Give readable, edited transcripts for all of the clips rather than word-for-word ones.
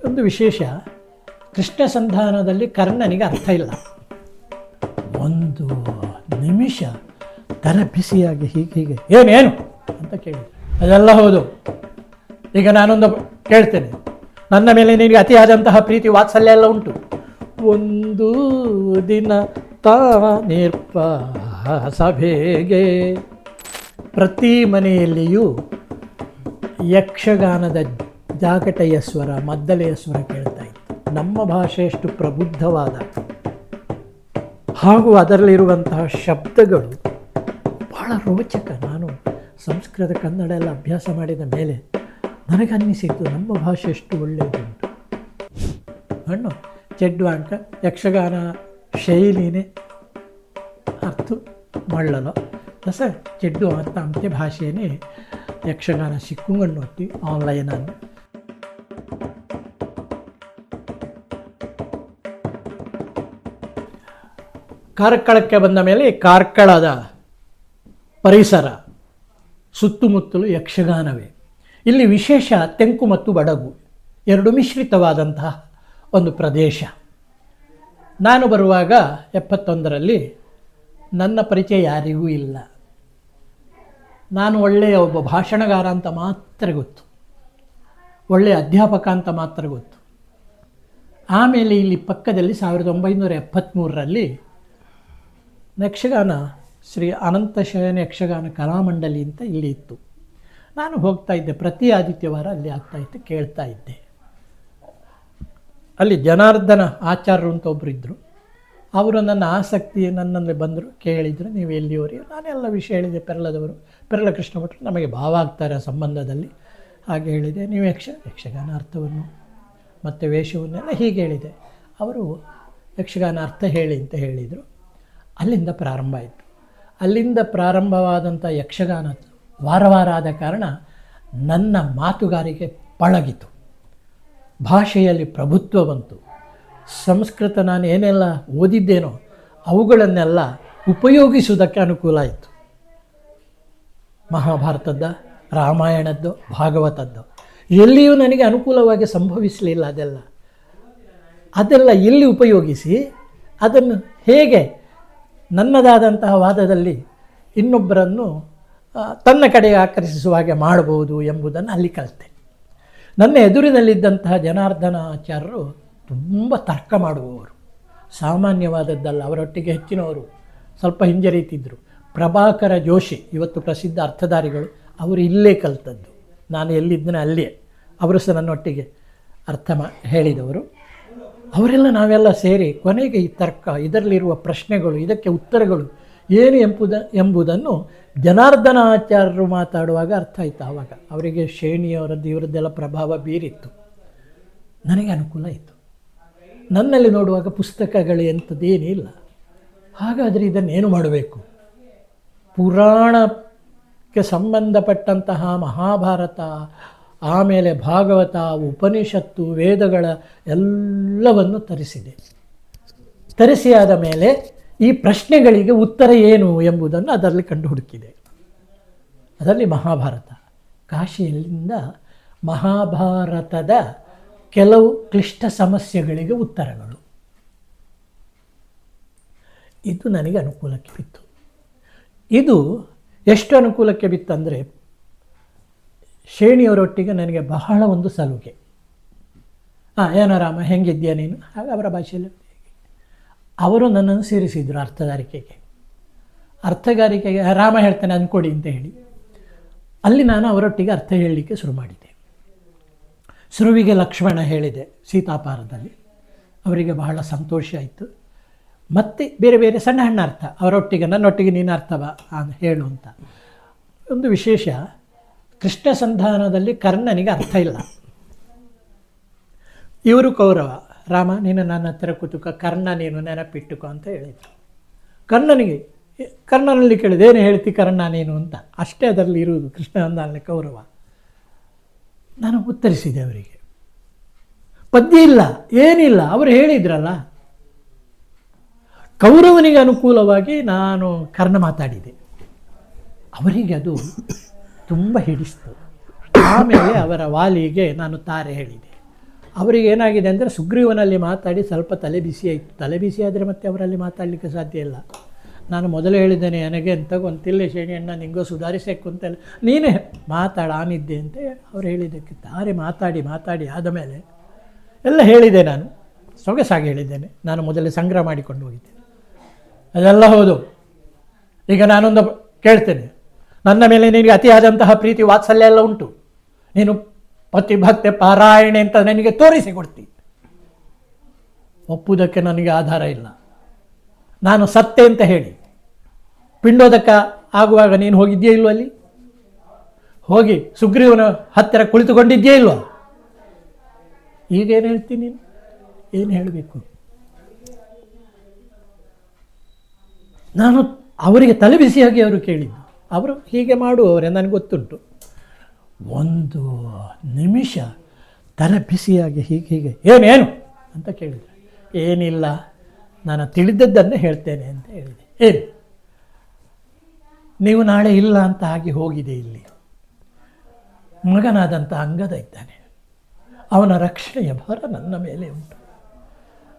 ಒಂದು ವಿಶೇಷ, ಕೃಷ್ಣ ಸಂಧಾನದಲ್ಲಿ ಕರ್ಣನಿಗೆ ಅರ್ಥ ಇಲ್ಲ. ಒಂದು ನಿಮಿಷ ತಲೆ ಬಿಸಿಯಾಗಿ ಹೀಗೆ ಏನು ಅಂತ ಕೇಳಿದೆ. ಅದೆಲ್ಲ ಹೌದು. ಈಗ ನಾನೊಂದು ಕೇಳ್ತೇನೆ, ನನ್ನ ಮೇಲೆ ನಿನಗೆ ಅತಿಯಾದಂತಹ ಪ್ರೀತಿ ವಾತ್ಸಲ್ಯ ಎಲ್ಲ ಉಂಟು. ಒಂದು ದಿನ ತಾನಿರ್ಪ ಸಭೆಗೆ. ಪ್ರತಿ ಮನೆಯಲ್ಲಿಯೂ ಯಕ್ಷಗಾನದ ಜಾಗಟೆಯ ಸ್ವರ, ಮದ್ದಲೆಯ ಸ್ವರ ಕೇಳ್ತಾ ಇತ್ತು. ನಮ್ಮ ಭಾಷೆಯಷ್ಟು ಪ್ರಬುದ್ಧವಾದ ಹಾಗೂ ಅದರಲ್ಲಿರುವಂತಹ ಶಬ್ದಗಳು ಬಹಳ ರೋಚಕ. ನಾನು ಸಂಸ್ಕೃತ ಕನ್ನಡ ಎಲ್ಲ ಅಭ್ಯಾಸ ಮಾಡಿದ ಮೇಲೆ ನನಗನ್ನಿಸಿದ್ದು ನಮ್ಮ ಭಾಷೆಯಷ್ಟು ಒಳ್ಳೆಯದುಂಟು. ಹಣ್ಣು ಚೆಡ್ಡು ಅಂಕ ಯಕ್ಷಗಾನ ಶೈಲಿನೇ ಅರ್ಥ ಮಳ್ಳಲು ದಸ ಚೆಡ್ಡು ಅಂತ ಅಂತೆ ಭಾಷೆಯೇ ಯಕ್ಷಗಾನ ಸಿಕ್ಕುಂಗಣ್ಣೊತ್ತಿ ಆನ್ಲೈನನ್ನು ಕಾರ್ಕಳಕ್ಕೆ ಬಂದ ಮೇಲೆ ಕಾರ್ಕಳದ ಪರಿಸರ ಸುತ್ತಮುತ್ತಲು ಯಕ್ಷಗಾನವೇ. ಇಲ್ಲಿ ವಿಶೇಷ ತೆಂಕು ಮತ್ತು ಬಡಗು ಎರಡು ಮಿಶ್ರಿತವಾದಂತಹ ಒಂದು ಪ್ರದೇಶ. ನಾನು ಬರುವಾಗ 71ರಲ್ಲಿ ನನ್ನ ಪರಿಚಯ ಯಾರಿಗೂ ಇಲ್ಲ. ನಾನು ಒಳ್ಳೆಯ ಒಬ್ಬ ಭಾಷಣಗಾರ ಅಂತ ಮಾತ್ರ ಗೊತ್ತು, ಒಳ್ಳೆಯ ಅಧ್ಯಾಪಕ ಅಂತ ಮಾತ್ರ ಗೊತ್ತು. ಆಮೇಲೆ ಇಲ್ಲಿ ಪಕ್ಕದಲ್ಲಿ 1973ರಲ್ಲಿ ಯಕ್ಷಗಾನ ಶ್ರೀ ಅನಂತಶಯನ ಯಕ್ಷಗಾನ ಕಲಾಮಂಡಲಿ ಅಂತ ಇಲ್ಲಿ ಇತ್ತು. ನಾನು ಹೋಗ್ತಾ ಇದ್ದೆ, ಪ್ರತಿ ಆದಿತ್ಯವಾರ ಅಲ್ಲಿ ಆಗ್ತಾಯಿತ್ತು, ಕೇಳ್ತಾ ಇದ್ದೆ. ಅಲ್ಲಿ ಜನಾರ್ದನ ಆಚಾರ್ಯರು ಅಂತ ಒಬ್ಬರು ಇದ್ದರು. ಅವರು ನನ್ನ ಆಸಕ್ತಿ ನನ್ನಲ್ಲಿ ಬಂದರು, ಕೇಳಿದರು ನೀವು ಎಲ್ಲಿಯವರಿಗೆ. ನಾನೆಲ್ಲ ವಿಷಯ ಹೇಳಿದೆ. ಪೆರ್ಲದವರು, ಪೆರ್ಲ ಕೃಷ್ಣ ಭಟ್ರು ನಮಗೆ ಭಾವ ಆಗ್ತಾರೆ ಆ ಸಂಬಂಧದಲ್ಲಿ. ಹಾಗೆ ಹೇಳಿದೆ. ನೀವು ಯಕ್ಷಗಾನ ಅರ್ಥವನ್ನು ಮತ್ತು ವೇಷವನ್ನೆಲ್ಲ ಹೀಗೆ ಹೇಳಿದೆ. ಅವರು ಯಕ್ಷಗಾನ ಅರ್ಥ ಹೇಳಿ ಅಂತ ಹೇಳಿದರು. ಅಲ್ಲಿಂದ ಪ್ರಾರಂಭ ಆಯಿತು. ಅಲ್ಲಿಂದ ಪ್ರಾರಂಭವಾದಂಥ ಯಕ್ಷಗಾನ ವಾರ ಆದ ಕಾರಣ ನನ್ನ ಮಾತುಗಾರಿಕೆ ಪಳಗಿತು, ಭಾಷೆಯಲ್ಲಿ ಪ್ರಭುತ್ವ ಬಂತು. ಸಂಸ್ಕೃತ ನಾನು ಏನೆಲ್ಲ ಓದಿದ್ದೇನೋ ಅವುಗಳನ್ನೆಲ್ಲ ಉಪಯೋಗಿಸುವುದಕ್ಕೆ ಅನುಕೂಲ ಆಯಿತು. ಮಹಾಭಾರತದ್ದು, ರಾಮಾಯಣದ್ದು, ಭಾಗವತದ್ದು ಎಲ್ಲಿಯೂ ನನಗೆ ಅನುಕೂಲವಾಗಿ ಸಂಭವಿಸಲಿಲ್ಲ. ಅದೆಲ್ಲ ಇಲ್ಲಿ ಉಪಯೋಗಿಸಿ ಅದನ್ನು ಹೇಗೆ ನನ್ನದಾದಂತಹ ವಾದದಲ್ಲಿ ಇನ್ನೊಬ್ಬರನ್ನು ತನ್ನ ಕಡೆಗೆ ಆಕರ್ಷಿಸುವ ಹಾಗೆ ಮಾಡಬಹುದು ಎಂಬುದನ್ನು ಅಲ್ಲಿ ಕಲಿತೆ. ನನ್ನ ಎದುರಿನಲ್ಲಿದ್ದಂತಹ ಜನಾರ್ದನ ಆಚಾರ್ಯರು ತುಂಬ ತರ್ಕ ಮಾಡುವವರು, ಸಾಮಾನ್ಯವಾದದ್ದಲ್ಲ. ಅವರೊಟ್ಟಿಗೆ ಹೆಚ್ಚಿನವರು ಸ್ವಲ್ಪ ಹಿಂಜರಿತಿದ್ದರು. ಪ್ರಭಾಕರ ಜೋಶಿ, ಇವತ್ತು ಪ್ರಸಿದ್ಧ ಅರ್ಥಧಾರಿಗಳು, ಅವರು ಇಲ್ಲೇ ಕಲಿತದ್ದು. ನಾನು ಎಲ್ಲಿದ್ದೇನೆ ಅಲ್ಲೇ ಅವರು ಸಹ ನನ್ನೊಟ್ಟಿಗೆ ಹೇಳಿದವರು. ಅವರೆಲ್ಲ ನಾವೆಲ್ಲ ಸೇರಿ ಕೊನೆಗೆ ಈ ತರ್ಕ, ಇದರಲ್ಲಿರುವ ಪ್ರಶ್ನೆಗಳು, ಇದಕ್ಕೆ ಉತ್ತರಗಳು ಏನು ಎಂಬುದನ್ನು ಜನಾರ್ದನ ಆಚಾರ್ಯರು ಮಾತಾಡುವಾಗ ಅರ್ಥ ಆಯಿತು. ಆವಾಗ ಅವರಿಗೆ ಶ್ರೇಣಿಯವರದ್ದು ಇವರದ್ದೆಲ್ಲ ಪ್ರಭಾವ ಬೀರಿತ್ತು. ನನಗೆ ಅನುಕೂಲ ಆಯಿತು. ನನ್ನಲ್ಲಿ ನೋಡುವಾಗ ಪುಸ್ತಕಗಳು ಎಂಥದ್ದೇನಿಲ್ಲ. ಹಾಗಾದರೆ ಇದನ್ನೇನು ಮಾಡಬೇಕು? ಪುರಾಣಕ್ಕೆ ಸಂಬಂಧಪಟ್ಟಂತಹ ಮಹಾಭಾರತ, ಆಮೇಲೆ ಭಾಗವತ, ಉಪನಿಷತ್ತು, ವೇದಗಳ ಎಲ್ಲವನ್ನು ತರಿಸಿಯಾದ ಮೇಲೆ ಈ ಪ್ರಶ್ನೆಗಳಿಗೆ ಉತ್ತರ ಏನು ಎಂಬುದನ್ನು ಅದರಲ್ಲಿ ಕಂಡು ಹುಡುಕಿದೆ. ಅದರಲ್ಲಿ ಮಹಾಭಾರತ, ಕಾಶಿಯಲ್ಲಿಂದ ಮಹಾಭಾರತದ ಕೆಲವು ಕ್ಲಿಷ್ಟ ಸಮಸ್ಯೆಗಳಿಗೆ ಉತ್ತರಗಳು. ಇದು ನನಗೆ ಅನುಕೂಲಕ್ಕೆ ಬಿತ್ತು. ಇದು ಎಷ್ಟು ಅನುಕೂಲಕ್ಕೆ ಬಿತ್ತಂದರೆ, ಶ್ರೇಣಿಯವರೊಟ್ಟಿಗೆ ನನಗೆ ಬಹಳ ಒಂದು ಸಲುಗೆ. ಏನೋ ರಾಮ ಹೆಂಗಿದ್ಯಾ ನೀನು, ಹಾಗೆ ಅವರ ಭಾಷೆಯಲ್ಲಿ ಅವರು ನನ್ನನ್ನು ಸೇರಿಸಿದರು ಅರ್ಥಗಾರಿಕೆಗೆ. ರಾಮ ಹೇಳ್ತಾನೆ ಅಂದ್ಕೊಡಿ ಅಂತ ಹೇಳಿ ಅಲ್ಲಿ ನಾನು ಅವರೊಟ್ಟಿಗೆ ಅರ್ಥ ಹೇಳಲಿಕ್ಕೆ ಶುರು ಮಾಡಿದೆ. ಶುರುವಿಗೆ ಲಕ್ಷ್ಮಣ ಹೇಳಿದೆ ಸೀತಾಪಾರದಲ್ಲಿ, ಅವರಿಗೆ ಬಹಳ ಸಂತೋಷ ಆಯಿತು. ಮತ್ತು ಬೇರೆ ಬೇರೆ ಸಣ್ಣ ಸಣ್ಣ ಅರ್ಥ ಅವರೊಟ್ಟಿಗೆ, ನನ್ನೊಟ್ಟಿಗೆ ನೀನು ಅರ್ಥವ ಹೇಳು ಅಂತ. ಒಂದು ವಿಶೇಷ, ಕೃಷ್ಣ ಸಂಧಾನದಲ್ಲಿ ಕರ್ಣನಿಗೆ ಅರ್ಥ ಇಲ್ಲ. ಇವರು ಕೌರವ, ರಾಮ ನೀನು ನನ್ನ ಹತ್ತಿರ ಕೂತುಕ, ಕರ್ಣ ನೀನು ನೆನಪಿಟ್ಟುಕೋ ಅಂತ ಹೇಳಿದರು. ಕರ್ಣನಲ್ಲಿ ಕೇಳಿದೆ, ಏನು ಹೇಳ್ತಿ ಕರ್ಣ ನೀನು ಅಂತ. ಅಷ್ಟೇ ಅದರಲ್ಲಿ ಇರುವುದು ಕೃಷ್ಣ ಸಂಧಾನದಲ್ಲಿ ಕೌರವ. ನಾನು ಉತ್ತರಿಸಿದೆ ಅವರಿಗೆ. ಪದ್ಯ ಇಲ್ಲ, ಏನಿಲ್ಲ, ಅವರು ಹೇಳಿದ್ರಲ್ಲ. ಕೌರವನಿಗೆ ಅನುಕೂಲವಾಗಿ ನಾನು ಕರ್ಣ ಮಾತಾಡಿದೆ. ಅವರಿಗೆ ಅದು ತುಂಬ ಹಿಡಿಸ್ತು. ಆಮೇಲೆ ಅವರ ವಾಲಿಗೆ ನಾನು ತಾರೆ ಹೇಳಿದೆ. ಅವರಿಗೆ ಏನಾಗಿದೆ ಅಂದರೆ ಸುಗ್ರೀವನಲ್ಲಿ ಮಾತಾಡಿ ಸ್ವಲ್ಪ ತಲೆ ಬಿಸಿ ಆಯಿತು. ತಲೆ ಬಿಸಿ ಆದರೆ ಮತ್ತೆ ಅವರಲ್ಲಿ ಮಾತಾಡಲಿಕ್ಕೆ ಸಾಧ್ಯ ಇಲ್ಲ. ನಾನು ಮೊದಲೇ ಹೇಳಿದ್ದೇನೆ, ನನಗೆ ಎಂತ ಗೊಂತಿಲ್ಲ ಶೇಣಿಯಣ್ಣ, ನಿಂಗೋ ಸುಧಾರಿಸಬೇಕು ಅಂತೆಲ್ಲ, ನೀನೇ ಮಾತಾಡ ಆನಿದ್ದೆ ಅಂತ ಅವ್ರು ಹೇಳಿದ್ದಕ್ಕೆ ತಾರೆ ಮಾತಾಡಿ ಆದ ಮೇಲೆ ಎಲ್ಲ ಹೇಳಿದೆ. ನಾನು ಸೊಗಸಾಗಿ ಹೇಳಿದ್ದೇನೆ. ನಾನು ಮೊದಲೇ ಸಂಗ್ರಹ ಮಾಡಿಕೊಂಡು ಹೋಗಿದ್ದೇನೆ. ಅದೆಲ್ಲ ಹೌದು. ಈಗ ನಾನೊಂದು ಕೇಳ್ತೇನೆ, ನನ್ನ ಮೇಲೆ ನಿನಗೆ ಅತಿಯಾದಂತಹ ಪ್ರೀತಿ ವಾತ್ಸಲ್ಯ ಎಲ್ಲ ಉಂಟು, ನೀನು ಪತಿಭಕ್ತೆ ಪಾರಾಯಣೆ ಅಂತ ನನಗೆ ತೋರಿಸಿಕೊಡ್ತಿ. ಒಪ್ಪುವುದಕ್ಕೆ ನನಗೆ ಆಧಾರ ಇಲ್ಲ. ನಾನು ಸತ್ತೆ ಅಂತ ಹೇಳಿ ಪಿಂಡೋದಕ ಆಗುವಾಗ ನೀನು ಹೋಗಿದ್ಯೇ ಇಲ್ವ? ಅಲ್ಲಿ ಹೋಗಿ ಸುಗ್ರೀವನ ಹತ್ತಿರ ಕುಳಿತುಕೊಂಡಿದ್ಯೇ ಇಲ್ವ? ಈಗೇನು ಹೇಳ್ತೀನಿ ನೀನು? ಏನು ಹೇಳಬೇಕು? ನಾನು ಅವರಿಗೆ ತಲೆ ಬಿಸಿಯಾಗಿ ಅವರು ಕೇಳಿದ್ದು. ಅವರು ಹೀಗೆ ಮಾಡುವವರೇ, ನನಗೆ ಗೊತ್ತುಂಟು. ಒಂದು ನಿಮಿಷ ತಲೆ ಬಿಸಿಯಾಗಿ ಹೀಗೆ ಏನೇನು ಅಂತ ಕೇಳಿದೆ. ಏನಿಲ್ಲ, ನಾನು ತಿಳಿದದ್ದನ್ನೇ ಹೇಳ್ತೇನೆ ಅಂತ ಹೇಳಿದೆ. ಏನು? ನೀವು ನಾಳೆ ಇಲ್ಲ ಅಂತ ಆಗಿ ಹೋಗಿದೆ. ಇಲ್ಲಿ ಮಗನಾದಂಥ ಅಂಗದ ಇದ್ದಾನೆ, ಅವನ ರಕ್ಷಣೆಯ ಭಾರ ನನ್ನ ಮೇಲೆ ಉಂಟು.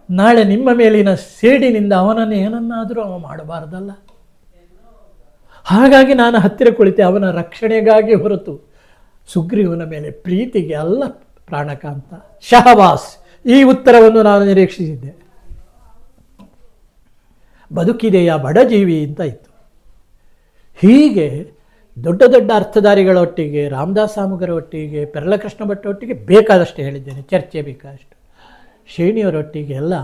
ನಾಳೆ ನಿಮ್ಮ ಮೇಲಿನ ಸೇಡಿನಿಂದ ಅವನನ್ನು ಏನನ್ನಾದರೂ ಅವ ಮಾಡಬಾರ್ದಲ್ಲ. ಹಾಗಾಗಿ ನಾನು ಹತ್ತಿರ ಕುಳಿತೆ ಅವನ ರಕ್ಷಣೆಗಾಗಿ ಹೊರತು ಸುಗ್ರೀವನ ಮೇಲೆ ಪ್ರೀತಿಗೆ ಅಲ್ಲ. ಪ್ರಾಣಕಾಂತ ಶಹಬಾಸ್, ಈ ಉತ್ತರವನ್ನು ನಾನು ನಿರೀಕ್ಷಿಸಿದ್ದೆ. ಬದುಕಿದೆಯ ಬಡಜೀವಿ ಅಂತ ಇತ್ತು. ಹೀಗೆ ದೊಡ್ಡ ದೊಡ್ಡ ಅರ್ಥಧಾರಿಗಳೊಟ್ಟಿಗೆ, ರಾಮದಾಸ್ ಸಾಮುಗರ ಒಟ್ಟಿಗೆ, ಪೆರ್ಲಕೃಷ್ಣ ಭಟ್ ಒಟ್ಟಿಗೆ ಬೇಕಾದಷ್ಟು ಹೇಳಿದ್ದೇನೆ, ಚರ್ಚೆ ಬೇಕಾದಷ್ಟು. ಶ್ರೇಣಿಯವರೊಟ್ಟಿಗೆ ಎಲ್ಲ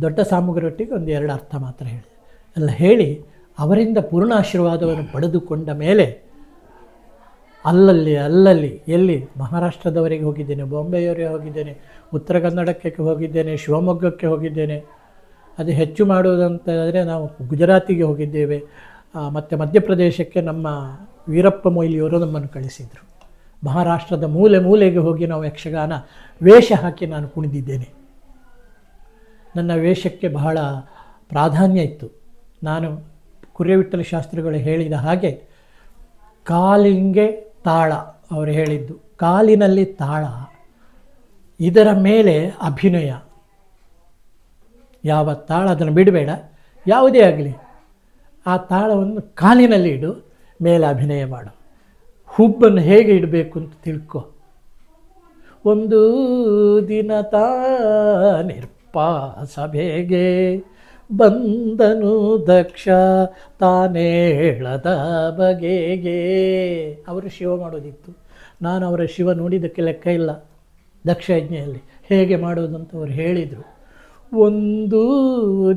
ದೊಡ್ಡ ಸಾಮುಗರೊಟ್ಟಿಗೆ ಒಂದು 2 ಅರ್ಥ ಮಾತ್ರ ಹೇಳಿದೆ. ಎಲ್ಲ ಹೇಳಿ ಅವರಿಂದ ಪೂರ್ಣ ಆಶೀರ್ವಾದವನ್ನು ಪಡೆದುಕೊಂಡ ಮೇಲೆ ಅಲ್ಲಲ್ಲಿ ಎಲ್ಲಿ ಮಹಾರಾಷ್ಟ್ರದವರೆಗೆ ಹೋಗಿದ್ದೇನೆ, ಬಾಂಬೆಯವರಿಗೆ ಹೋಗಿದ್ದೇನೆ, ಉತ್ತರ ಕನ್ನಡಕ್ಕೆ ಹೋಗಿದ್ದೇನೆ, ಶಿವಮೊಗ್ಗಕ್ಕೆ ಹೋಗಿದ್ದೇನೆ. ಅದು ಹೆಚ್ಚು ಮಾಡುವುದಂತಾದರೆ ನಾವು ಗುಜರಾತಿಗೆ ಹೋಗಿದ್ದೇವೆ. ಮತ್ತು ಮಧ್ಯಪ್ರದೇಶಕ್ಕೆ ನಮ್ಮ ವೀರಪ್ಪ ಮೊಯ್ಲಿಯವರು ನಮ್ಮನ್ನು ಕಳಿಸಿದರು. ಮಹಾರಾಷ್ಟ್ರದ ಮೂಲೆಗೆ ಹೋಗಿ ನಾವು ಯಕ್ಷಗಾನ ವೇಷ ಹಾಕಿ ನಾನು ಕುಣಿದಿದ್ದೇನೆ. ನನ್ನ ವೇಷಕ್ಕೆ ಬಹಳ ಪ್ರಾಧಾನ್ಯ ಇತ್ತು. ನಾನು ಕುರ್ಯವಿಠಲ ಶಾಸ್ತ್ರಿಗಳು ಹೇಳಿದ ಹಾಗೆ ಕಾಲಿಂಗೆ ತಾಳ, ಅವರು ಹೇಳಿದ್ದು ಕಾಲಿನಲ್ಲಿ ತಾಳ, ಇದರ ಮೇಲೆ ಅಭಿನಯ. ಯಾವ ತಾಳ ಅದನ್ನು ಬಿಡಬೇಡ, ಯಾವುದೇ ಆಗಲಿ ಆ ತಾಳವನ್ನು ಕಾಲಿನಲ್ಲಿ ಇಡು, ಮೇಲೆ ಅಭಿನಯ ಮಾಡು. ಹುಬ್ಬನ್ನು ಹೇಗೆ ಇಡಬೇಕು ಅಂತ ತಿಳ್ಕೊ. ಒಂದು ದಿನ ತಾನಿರ್ಪ ಸಭೆಗೆ ಬಂದನು ದಕ್ಷ ತಾನೇಳದ ಬಗೆಗೆ. ಅವರು ಶಿವ ಮಾಡೋದಿತ್ತು. ನಾನು ಅವರ ಶಿವ ನೋಡಿದ್ದಕ್ಕೆ ಲೆಕ್ಕ ಇಲ್ಲ. ದಕ್ಷ ಯಜ್ಞೆಯಲ್ಲಿ ಹೇಗೆ ಮಾಡೋದು ಅಂತ ಅವರು ಹೇಳಿದರು. ಒಂದು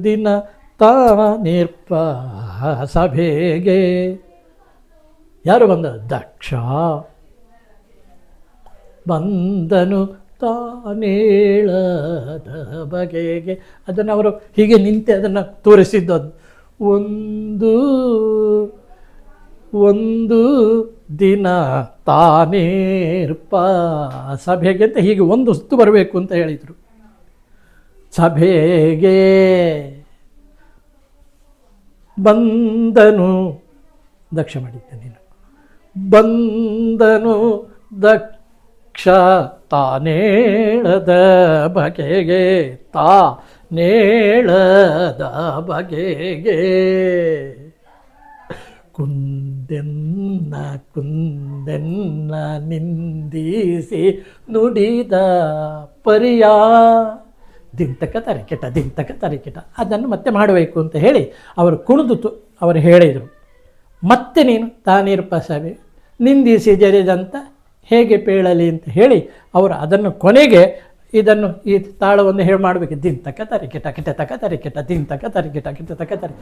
ದಿನ ತಾನಿರ್ಪ ಸಭೆಗೆ ಯಾರು ಬಂದ? ದಕ್ಷ ಬಂದನು ತಾನೇಳದ ಬಗೆಗೆ. ಅದನ್ನು ಅವರು ಹೀಗೆ ನಿಂತೆ ಅದನ್ನು ತೋರಿಸಿದ್ದು. ಅದು ಒಂದು ದಿನ ತಾನೇರ್ಪ ಸಭೆಗೆ ಅಂತ ಹೀಗೆ ಒಂದು ಹೊತ್ತು ಬರಬೇಕು ಅಂತ ಹೇಳಿದರು. ಸಭೆಗೆ ಬಂದನು ದಕ್ಷ ಮಾಡಿದ್ದೆ ನೀನು. ಬಂದನು ದಕ್ಷ ತಾನೇಳದ ಬಗೆಗೆ, ತಾನೇಳದ ಬಗೆಗೆ. ಕುಂದೆನ್ನ ನಿಂದಿಸಿ ನುಡಿದ ಪರಿಯ ದಿಂತಕ ತರಿಕೆಟ ಅದನ್ನು ಮತ್ತೆ ಮಾಡಬೇಕು ಅಂತ ಹೇಳಿ ಅವರು ಕುಣಿದು ಅವರು ಹೇಳಿದರು. ಮತ್ತೆ ನೀನು ತಾನಿರ್ಪ ಸಭೆ ನಿಂದಿಸಿ ಜರಿದಂತ ಹೇಗೆ ಪೇಳಲಿ ಅಂತ ಹೇಳಿ ಅವರು ಅದನ್ನು ಕೊನೆಗೆ ಇದನ್ನು ಈ ತಾಳವನ್ನು ಹೇಳಿ ಮಾಡಬೇಕು. ದಿಂತಕ ತರಿಕೆಟ ಕಿಟತಕ ತರಿಕೆಟ ದಿಂತಕ ತರಿಕೆಟ ಕಿಟತಕ ತರಿ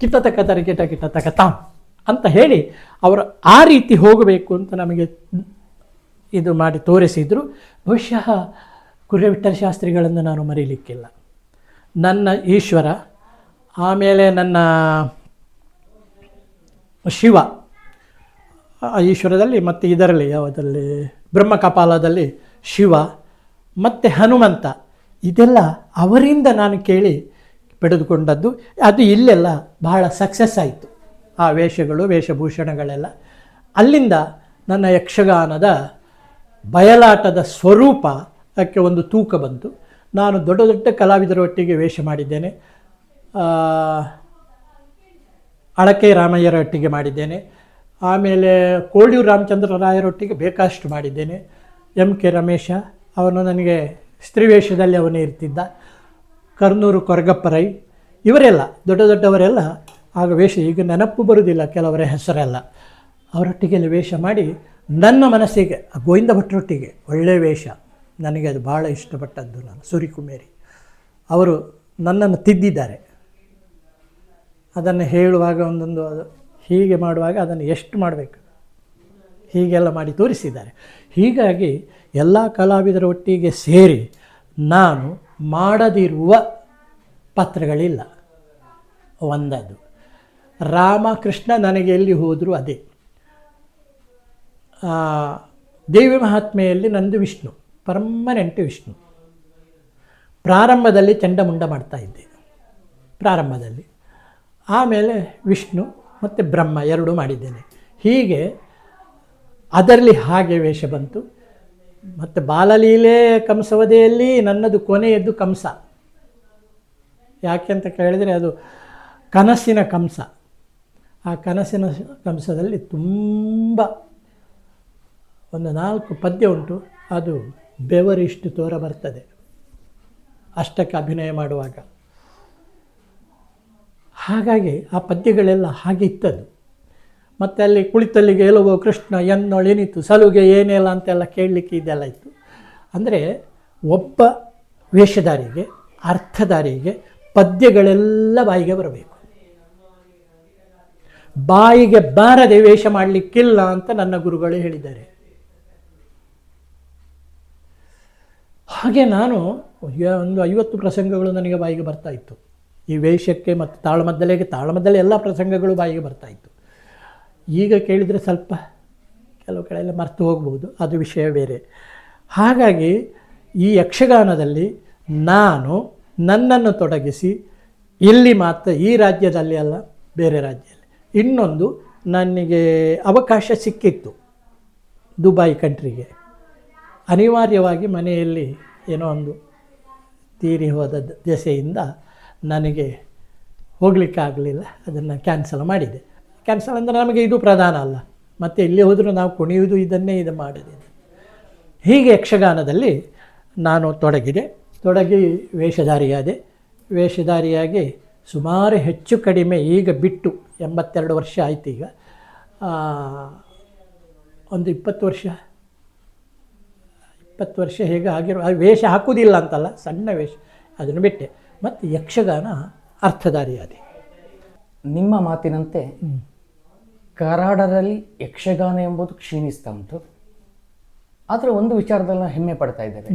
ಕಿಟತಕ ತರಿಕೆಟ ಕಿಟತಕ ತಾಮ್ ಅಂತ ಹೇಳಿ ಅವರು ಆ ರೀತಿ ಹೋಗಬೇಕು ಅಂತ ನಮಗೆ ಇದು ಮಾಡಿ ತೋರಿಸಿದರು. ಬಹುಶಃ ಕುರ್ಯವಿಠಲ ಶಾಸ್ತ್ರಿಗಳನ್ನು ನಾನು ಮರೀಲಿಕ್ಕಿಲ್ಲ. ನನ್ನ ಈಶ್ವರ, ಆಮೇಲೆ ನನ್ನ ಶಿವ, ಈಶ್ವರದಲ್ಲಿ ಮತ್ತು ಇದರಲ್ಲಿ ಯಾವುದರಲ್ಲಿ ಬ್ರಹ್ಮಕಪಾಲದಲ್ಲಿ ಶಿವ ಮತ್ತು ಹನುಮಂತ, ಇದೆಲ್ಲ ಅವರಿಂದ ನಾನು ಕೇಳಿ ಪಡೆದುಕೊಂಡದ್ದು. ಅದು ಇಲ್ಲೆಲ್ಲ ಬಹಳ ಸಕ್ಸಸ್ ಆಯಿತು. ಆ ವೇಷಗಳು ವೇಷಭೂಷಣಗಳೆಲ್ಲ ಅಲ್ಲಿಂದ ನನ್ನ ಯಕ್ಷಗಾನದ ಬಯಲಾಟದ ಸ್ವರೂಪ ಅದಕ್ಕೆ ಒಂದು ತೂಕ ಬಂತು. ನಾನು ದೊಡ್ಡ ದೊಡ್ಡ ಕಲಾವಿದರೊಟ್ಟಿಗೆ ವೇಷ ಮಾಡಿದ್ದೇನೆ. ಅಳಕೆ ರಾಮಯ್ಯರೊಟ್ಟಿಗೆ ಮಾಡಿದ್ದೇನೆ. ಆಮೇಲೆ ಕೋಳಿಯೂರು ರಾಮಚಂದ್ರ ರಾಯರೊಟ್ಟಿಗೆ ಬೇಕಾಷ್ಟು ಮಾಡಿದ್ದೇನೆ. MK ರಮೇಶ ಅವನು ನನಗೆ ಸ್ತ್ರೀವೇಷದಲ್ಲಿ ಅವನೇ ಇರ್ತಿದ್ದ. ಕರ್ನೂರು ಕೊರಗಪ್ಪ ರೈ ಇವರೆಲ್ಲ ದೊಡ್ಡ ದೊಡ್ಡವರೆಲ್ಲ ಆಗ ವೇಷ, ಈಗ ನೆನಪು ಬರುವುದಿಲ್ಲ ಕೆಲವರ ಹೆಸರೆಲ್ಲ. ಅವರೊಟ್ಟಿಗೆಲ್ಲ ವೇಷ ಮಾಡಿ ನನ್ನ ಮನಸ್ಸಿಗೆ ಗೋವಿಂದ ಭಟ್ರೊಟ್ಟಿಗೆ ಒಳ್ಳೆಯ ವೇಷ, ನನಗೆ ಅದು ಭಾಳ ಇಷ್ಟಪಟ್ಟದ್ದು. ನಾನು ಸೂರಿಕುಮೇರಿ ಅವರು ನನ್ನನ್ನು ತಿದ್ದಿದ್ದಾರೆ. ಅದನ್ನು ಹೇಳುವಾಗ ಒಂದೊಂದು ಹೀಗೆ ಮಾಡುವಾಗ ಅದನ್ನು ಎಷ್ಟು ಮಾಡಬೇಕು ಹೀಗೆಲ್ಲ ಮಾಡಿ ತೋರಿಸಿದ್ದಾರೆ. ಹೀಗಾಗಿ ಎಲ್ಲ ಕಲಾವಿದರ ಒಟ್ಟಿಗೆ ಸೇರಿ ನಾನು ಮಾಡದಿರುವ ಪಾತ್ರಗಳಿಲ್ಲ. ಒಂದದು ರಾಮಕೃಷ್ಣ ನನಗೆ ಎಲ್ಲಿ ಹೋದರೂ ಅದೇ. ದೇವಿ ಮಹಾತ್ಮೆಯಲ್ಲಿ ನಂದು ವಿಷ್ಣು, ಪರ್ಮನೆಂಟ್ ವಿಷ್ಣು. ಪ್ರಾರಂಭದಲ್ಲಿ ಚಂಡಮುಂಡ ಮಾಡ್ತಾಯಿದ್ದೆ ಪ್ರಾರಂಭದಲ್ಲಿ, ಆಮೇಲೆ ವಿಷ್ಣು ಮತ್ತು ಬ್ರಹ್ಮ ಎರಡೂ ಮಾಡಿದ್ದೇನೆ. ಹೀಗೆ ಅದರಲ್ಲಿ ಹಾಗೆ ವೇಷ ಬಂತು. ಮತ್ತು ಬಾಲಲೀಲೆ ಕಂಸವದೆಯಲ್ಲಿ ನನ್ನದು ಕೊನೆಯದ್ದು ಕಂಸ. ಯಾಕೆ ಅಂತ ಕೇಳಿದರೆ ಅದು ಕನಸಿನ ಕಂಸ. ಆ ಕನಸಿನ ಕಂಸದಲ್ಲಿ ತುಂಬ ಒಂದು 4 ಪದ್ಯ ಉಂಟು. ಅದು ಬೆವರಿಷ್ಟು ತೋರ ಬರ್ತದೆ ಅಷ್ಟಕ್ಕೆ ಅಭಿನಯ ಮಾಡುವಾಗ. ಹಾಗಾಗಿ ಆ ಪದ್ಯಗಳೆಲ್ಲ ಹಾಗೆ ಇತ್ತದು. ಮತ್ತು ಅಲ್ಲಿ ಕುಳಿತಲ್ಲಿಗೆ ಎಲ್ಲವೋ ಕೃಷ್ಣ ಎನ್ನೊಳೆನಿತು ಸಲುಗೆ ಏನೆಲ್ಲ ಅಂತೆಲ್ಲ ಕೇಳಲಿಕ್ಕೆ ಇದೆಲ್ಲ ಇತ್ತು. ಅಂದರೆ ಒಬ್ಬ ವೇಷಧಾರಿಗೆ, ಅರ್ಥಧಾರಿಗೆ ಪದ್ಯಗಳೆಲ್ಲ ಬಾಯಿಗೆ ಬರಬೇಕು. ಬಾಯಿಗೆ ಬಾರದೆ ವೇಷ ಮಾಡಲಿಕ್ಕಿಲ್ಲ ಅಂತ ನನ್ನ ಗುರುಗಳು ಹೇಳಿದ್ದಾರೆ. ಹಾಗೆ ನಾನು ಒಂದು 50 ಪ್ರಸಂಗಗಳು ನನಗೆ ಬಾಯಿಗೆ ಬರ್ತಾಯಿತ್ತು ಈ ವೇಷಕ್ಕೆ. ಮತ್ತು ತಾಳಮದ್ದಲೆ ಎಲ್ಲ ಪ್ರಸಂಗಗಳು ಬಾಯಿಗೆ ಬರ್ತಾಯಿತ್ತು. ಈಗ ಕೇಳಿದರೆ ಸ್ವಲ್ಪ ಕೆಲವು ಕಡೆಯೆಲ್ಲ ಮರೆತು ಹೋಗ್ಬೋದು, ಅದು ವಿಷಯ ಬೇರೆ. ಹಾಗಾಗಿ ಈ ಯಕ್ಷಗಾನದಲ್ಲಿ ನಾನು ನನ್ನನ್ನು ತೊಡಗಿಸಿ ಇಲ್ಲಿ ಮಾತ್ರ, ಈ ರಾಜ್ಯದಲ್ಲಿ ಅಲ್ಲ ಬೇರೆ ರಾಜ್ಯದಲ್ಲಿ. ಇನ್ನೊಂದು ನನಗೆ ಅವಕಾಶ ಸಿಕ್ಕಿತ್ತು ದುಬೈ ಕಂಟ್ರಿಗೆ. ಅನಿವಾರ್ಯವಾಗಿ ಮನೆಯಲ್ಲಿ ಏನೋ ಒಂದು ತೀರಿ ಹೋದ ದೆಸೆಯಿಂದ ನನಗೆ ಹೋಗಲಿಕ್ಕಾಗಲಿಲ್ಲ. ಅದನ್ನು ಕ್ಯಾನ್ಸಲ್ ಮಾಡಿದೆ. ಕ್ಯಾನ್ಸಲ್ ಅಂದರೆ ನಮಗೆ ಇದು ಪ್ರಧಾನ ಅಲ್ಲ, ಮತ್ತು ಎಲ್ಲಿ ಹೋದರೂ ನಾವು ಕುಣಿಯುವುದು ಇದನ್ನೇ ಮಾಡಿದೆ. ಹೀಗೆ ಯಕ್ಷಗಾನದಲ್ಲಿ ನಾನು ತೊಡಗಿ ವೇಷಧಾರಿಯಾಗಿ ಸುಮಾರು ಹೆಚ್ಚು ಕಡಿಮೆ ಈಗ ಬಿಟ್ಟು 82 ವರ್ಷ ಆಯ್ತು. ಈಗ ಒಂದು 20 ವರ್ಷ ಹೇಗೆ ಆಗಿರೋ ವೇಷ ಹಾಕುವುದಿಲ್ಲ ಅಂತಲ್ಲ, ಸಣ್ಣ ವೇಷ ಅದನ್ನು ಬಿಟ್ಟೆ. ಮತ್ತು ಯಕ್ಷಗಾನ ಅರ್ಥಧಾರಿಯಾದೆ. ನಿಮ್ಮ ಮಾತಿನಂತೆ ಕರಾಡರಲ್ಲಿ ಯಕ್ಷಗಾನ ಎಂಬುದು ಕ್ಷೀಣಿಸ್ತಾ ಉಂಟು. ಆದರೆ ಒಂದು ವಿಚಾರದಲ್ಲಿ ಹೆಮ್ಮೆ ಪಡ್ತಾ ಇದ್ದೇವೆ,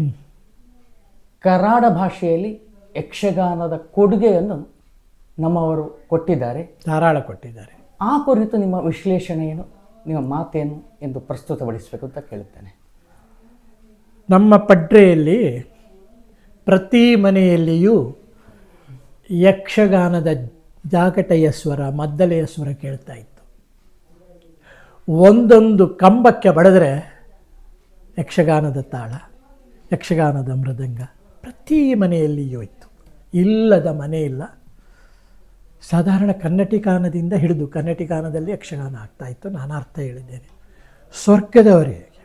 ಕರಾಡ ಭಾಷೆಯಲ್ಲಿ ಯಕ್ಷಗಾನದ ಕೊಡುಗೆಯನ್ನು ನಮ್ಮವರು ಕೊಟ್ಟಿದ್ದಾರೆ, ಧಾರಾಳ ಕೊಟ್ಟಿದ್ದಾರೆ. ಆ ಕುರಿತು ನಿಮ್ಮ ವಿಶ್ಲೇಷಣೆ ಏನು, ನಿಮ್ಮ ಮಾತೇನು ಎಂದು ಪ್ರಸ್ತುತಪಡಿಸಬೇಕು ಅಂತ ಕೇಳುತ್ತೇನೆ. ನಮ್ಮ ಪಡ್ರೆಯಲ್ಲಿ ಪ್ರತಿ ಮನೆಯಲ್ಲಿಯೂ ಯಕ್ಷಗಾನದ ಜಾಗಟೆಯ ಸ್ವರ, ಮದ್ದಲೆಯ ಸ್ವರ ಕೇಳ್ತಾ ಇತ್ತು. ಒಂದೊಂದು ಕಂಬಕ್ಕೆ ಬಡಿದ್ರೆ ಯಕ್ಷಗಾನದ ತಾಳ, ಯಕ್ಷಗಾನದ ಮೃದಂಗ ಪ್ರತಿ ಮನೆಯಲ್ಲಿಯೂ ಇತ್ತು. ಇಲ್ಲದ ಮನೆ ಇಲ್ಲ. ಸಾಧಾರಣ ಕನ್ನಟಿಗಾನದಿಂದ ಹಿಡಿದು, ಕನ್ನಟಿಗಾನದಲ್ಲಿ ಯಕ್ಷಗಾನ ಆಗ್ತಾಯಿತ್ತು. ನಾನು ಅರ್ಥ ಹೇಳಿದ್ದೇನೆ. ಸ್ವರ್ಗದವರೆಗೆ,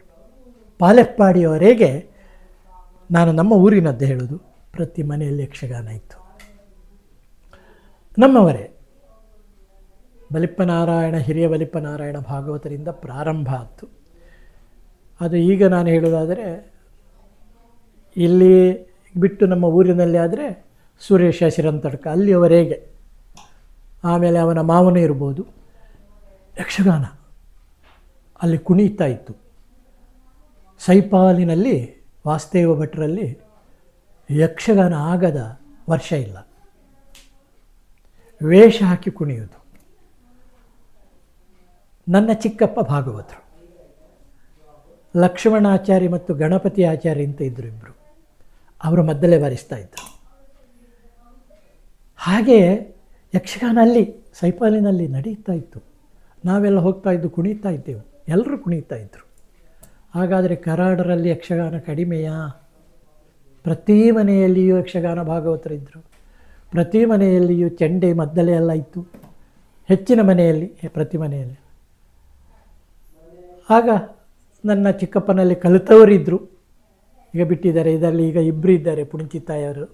ಪಾಲೆಪ್ಪಾಡಿಯವರೆಗೆ, ನಾನು ನಮ್ಮ ಊರಿನದ್ದು ಹೇಳೋದು, ಪ್ರತಿ ಮನೆಯಲ್ಲಿ ಯಕ್ಷಗಾನ ಇತ್ತು. ನಮ್ಮವರೇ ಬಲಿಪ್ಪನಾರಾಯಣ, ಹಿರಿಯ ಬಲಿಪ್ಪನಾರಾಯಣ ಭಾಗವತರಿಂದ ಪ್ರಾರಂಭ ಆಯಿತು. ಅದು ಈಗ ನಾನು ಹೇಳೋದಾದರೆ, ಇಲ್ಲಿ ಬಿಟ್ಟು ನಮ್ಮ ಊರಿನಲ್ಲಿ ಆದರೆ ಸುರೇಶ ಶಿರಂತಡ್ಕ ಅಲ್ಲಿಯವರೆಗೆ, ಆಮೇಲೆ ಅವನ ಮಾವನೇ ಇರ್ಬೋದು, ಯಕ್ಷಗಾನ ಅಲ್ಲಿ ಕುಣಿತಾ ಇತ್ತು. ಸೈಪಾಲಿನಲ್ಲಿ ವಾಸ್ತೇವ ಭಟ್ರಲ್ಲಿ ಯಕ್ಷಗಾನ ಆಗದ ವರ್ಷ ಇಲ್ಲ. ವೇಷ ಹಾಕಿ ಕುಣಿಯೋದು. ನನ್ನ ಚಿಕ್ಕಪ್ಪ ಭಾಗವತರು, ಲಕ್ಷ್ಮಣಾಚಾರ್ಯ ಮತ್ತು ಗಣಪತಿ ಆಚಾರ್ಯ ಅಂತ ಇದ್ದರು, ಇಬ್ಬರು. ಅವರ ಮದ್ದಲೆ ಬಾರಿಸ್ತಾ ಇದ್ದರು. ಹಾಗೆಯೇ ಯಕ್ಷಗಾನ ಅಲ್ಲಿ ಸೈಪಾಲಿನಲ್ಲಿ ನಡೀತಾ ಇತ್ತು. ನಾವೆಲ್ಲ ಹೋಗ್ತಾ ಇದ್ದು ಕುಣಿತಾ ಇದ್ದೆವು, ಎಲ್ಲರೂ ಕುಣಿತಾ ಇದ್ದರು. ಹಾಗಾದರೆ ಕರಾಡರಲ್ಲಿ ಯಕ್ಷಗಾನ ಕಡಿಮೆಯಾ? ಪ್ರತಿ ಮನೆಯಲ್ಲಿಯೂ ಯಕ್ಷಗಾನ ಭಾಗವತರಿದ್ದರು. ಪ್ರತಿ ಮನೆಯಲ್ಲಿಯೂ ಚೆಂಡೆ ಮದ್ದಲೆ ಎಲ್ಲ ಇತ್ತು, ಹೆಚ್ಚಿನ ಮನೆಯಲ್ಲಿ, ಪ್ರತಿ ಮನೆಯಲ್ಲಿ. ಆಗ ನನ್ನ ಚಿಕ್ಕಪ್ಪನಲ್ಲಿ ಕಲಿತವರಿದ್ದರು, ಈಗ ಬಿಟ್ಟಿದ್ದಾರೆ. ಇದರಲ್ಲಿ ಈಗ ಇಬ್ಬರು ಇದ್ದಾರೆ, ಪುಣಚಿತ್ತಾಯವರು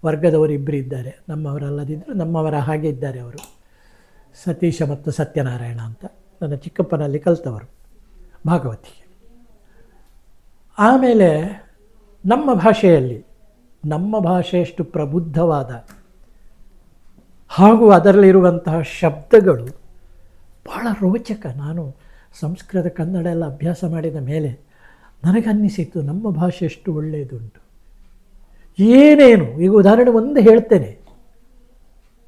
ವರ್ಗದವರು ಇಬ್ಬರು ಇದ್ದಾರೆ, ನಮ್ಮವರಲ್ಲದಿದ್ದರು. ನಮ್ಮವರ ಹಾಗೆ ಇದ್ದಾರೆ ಅವರು, ಸತೀಶ ಮತ್ತು ಸತ್ಯನಾರಾಯಣ ಅಂತ. ನನ್ನ ಚಿಕ್ಕಪ್ಪನಲ್ಲಿ ಕಲಿತವರು ಭಾಗವತಿಗೆ. ಆಮೇಲೆ ನಮ್ಮ ಭಾಷೆಯಲ್ಲಿ, ನಮ್ಮ ಭಾಷೆಯಷ್ಟು ಪ್ರಬುದ್ಧವಾದ ಹಾಗೂ ಅದರಲ್ಲಿರುವಂತಹ ಶಬ್ದಗಳು ಭಾಳ ರೋಚಕ. ನಾನು ಸಂಸ್ಕೃತ ಕನ್ನಡ ಎಲ್ಲ ಅಭ್ಯಾಸ ಮಾಡಿದ ಮೇಲೆ ನನಗನ್ನಿಸಿತು ನಮ್ಮ ಭಾಷೆ ಎಷ್ಟು ಒಳ್ಳೆಯದುಂಟು. ಏನೇನು ಈಗ ಉದಾಹರಣೆ ಒಂದು ಹೇಳ್ತೇನೆ.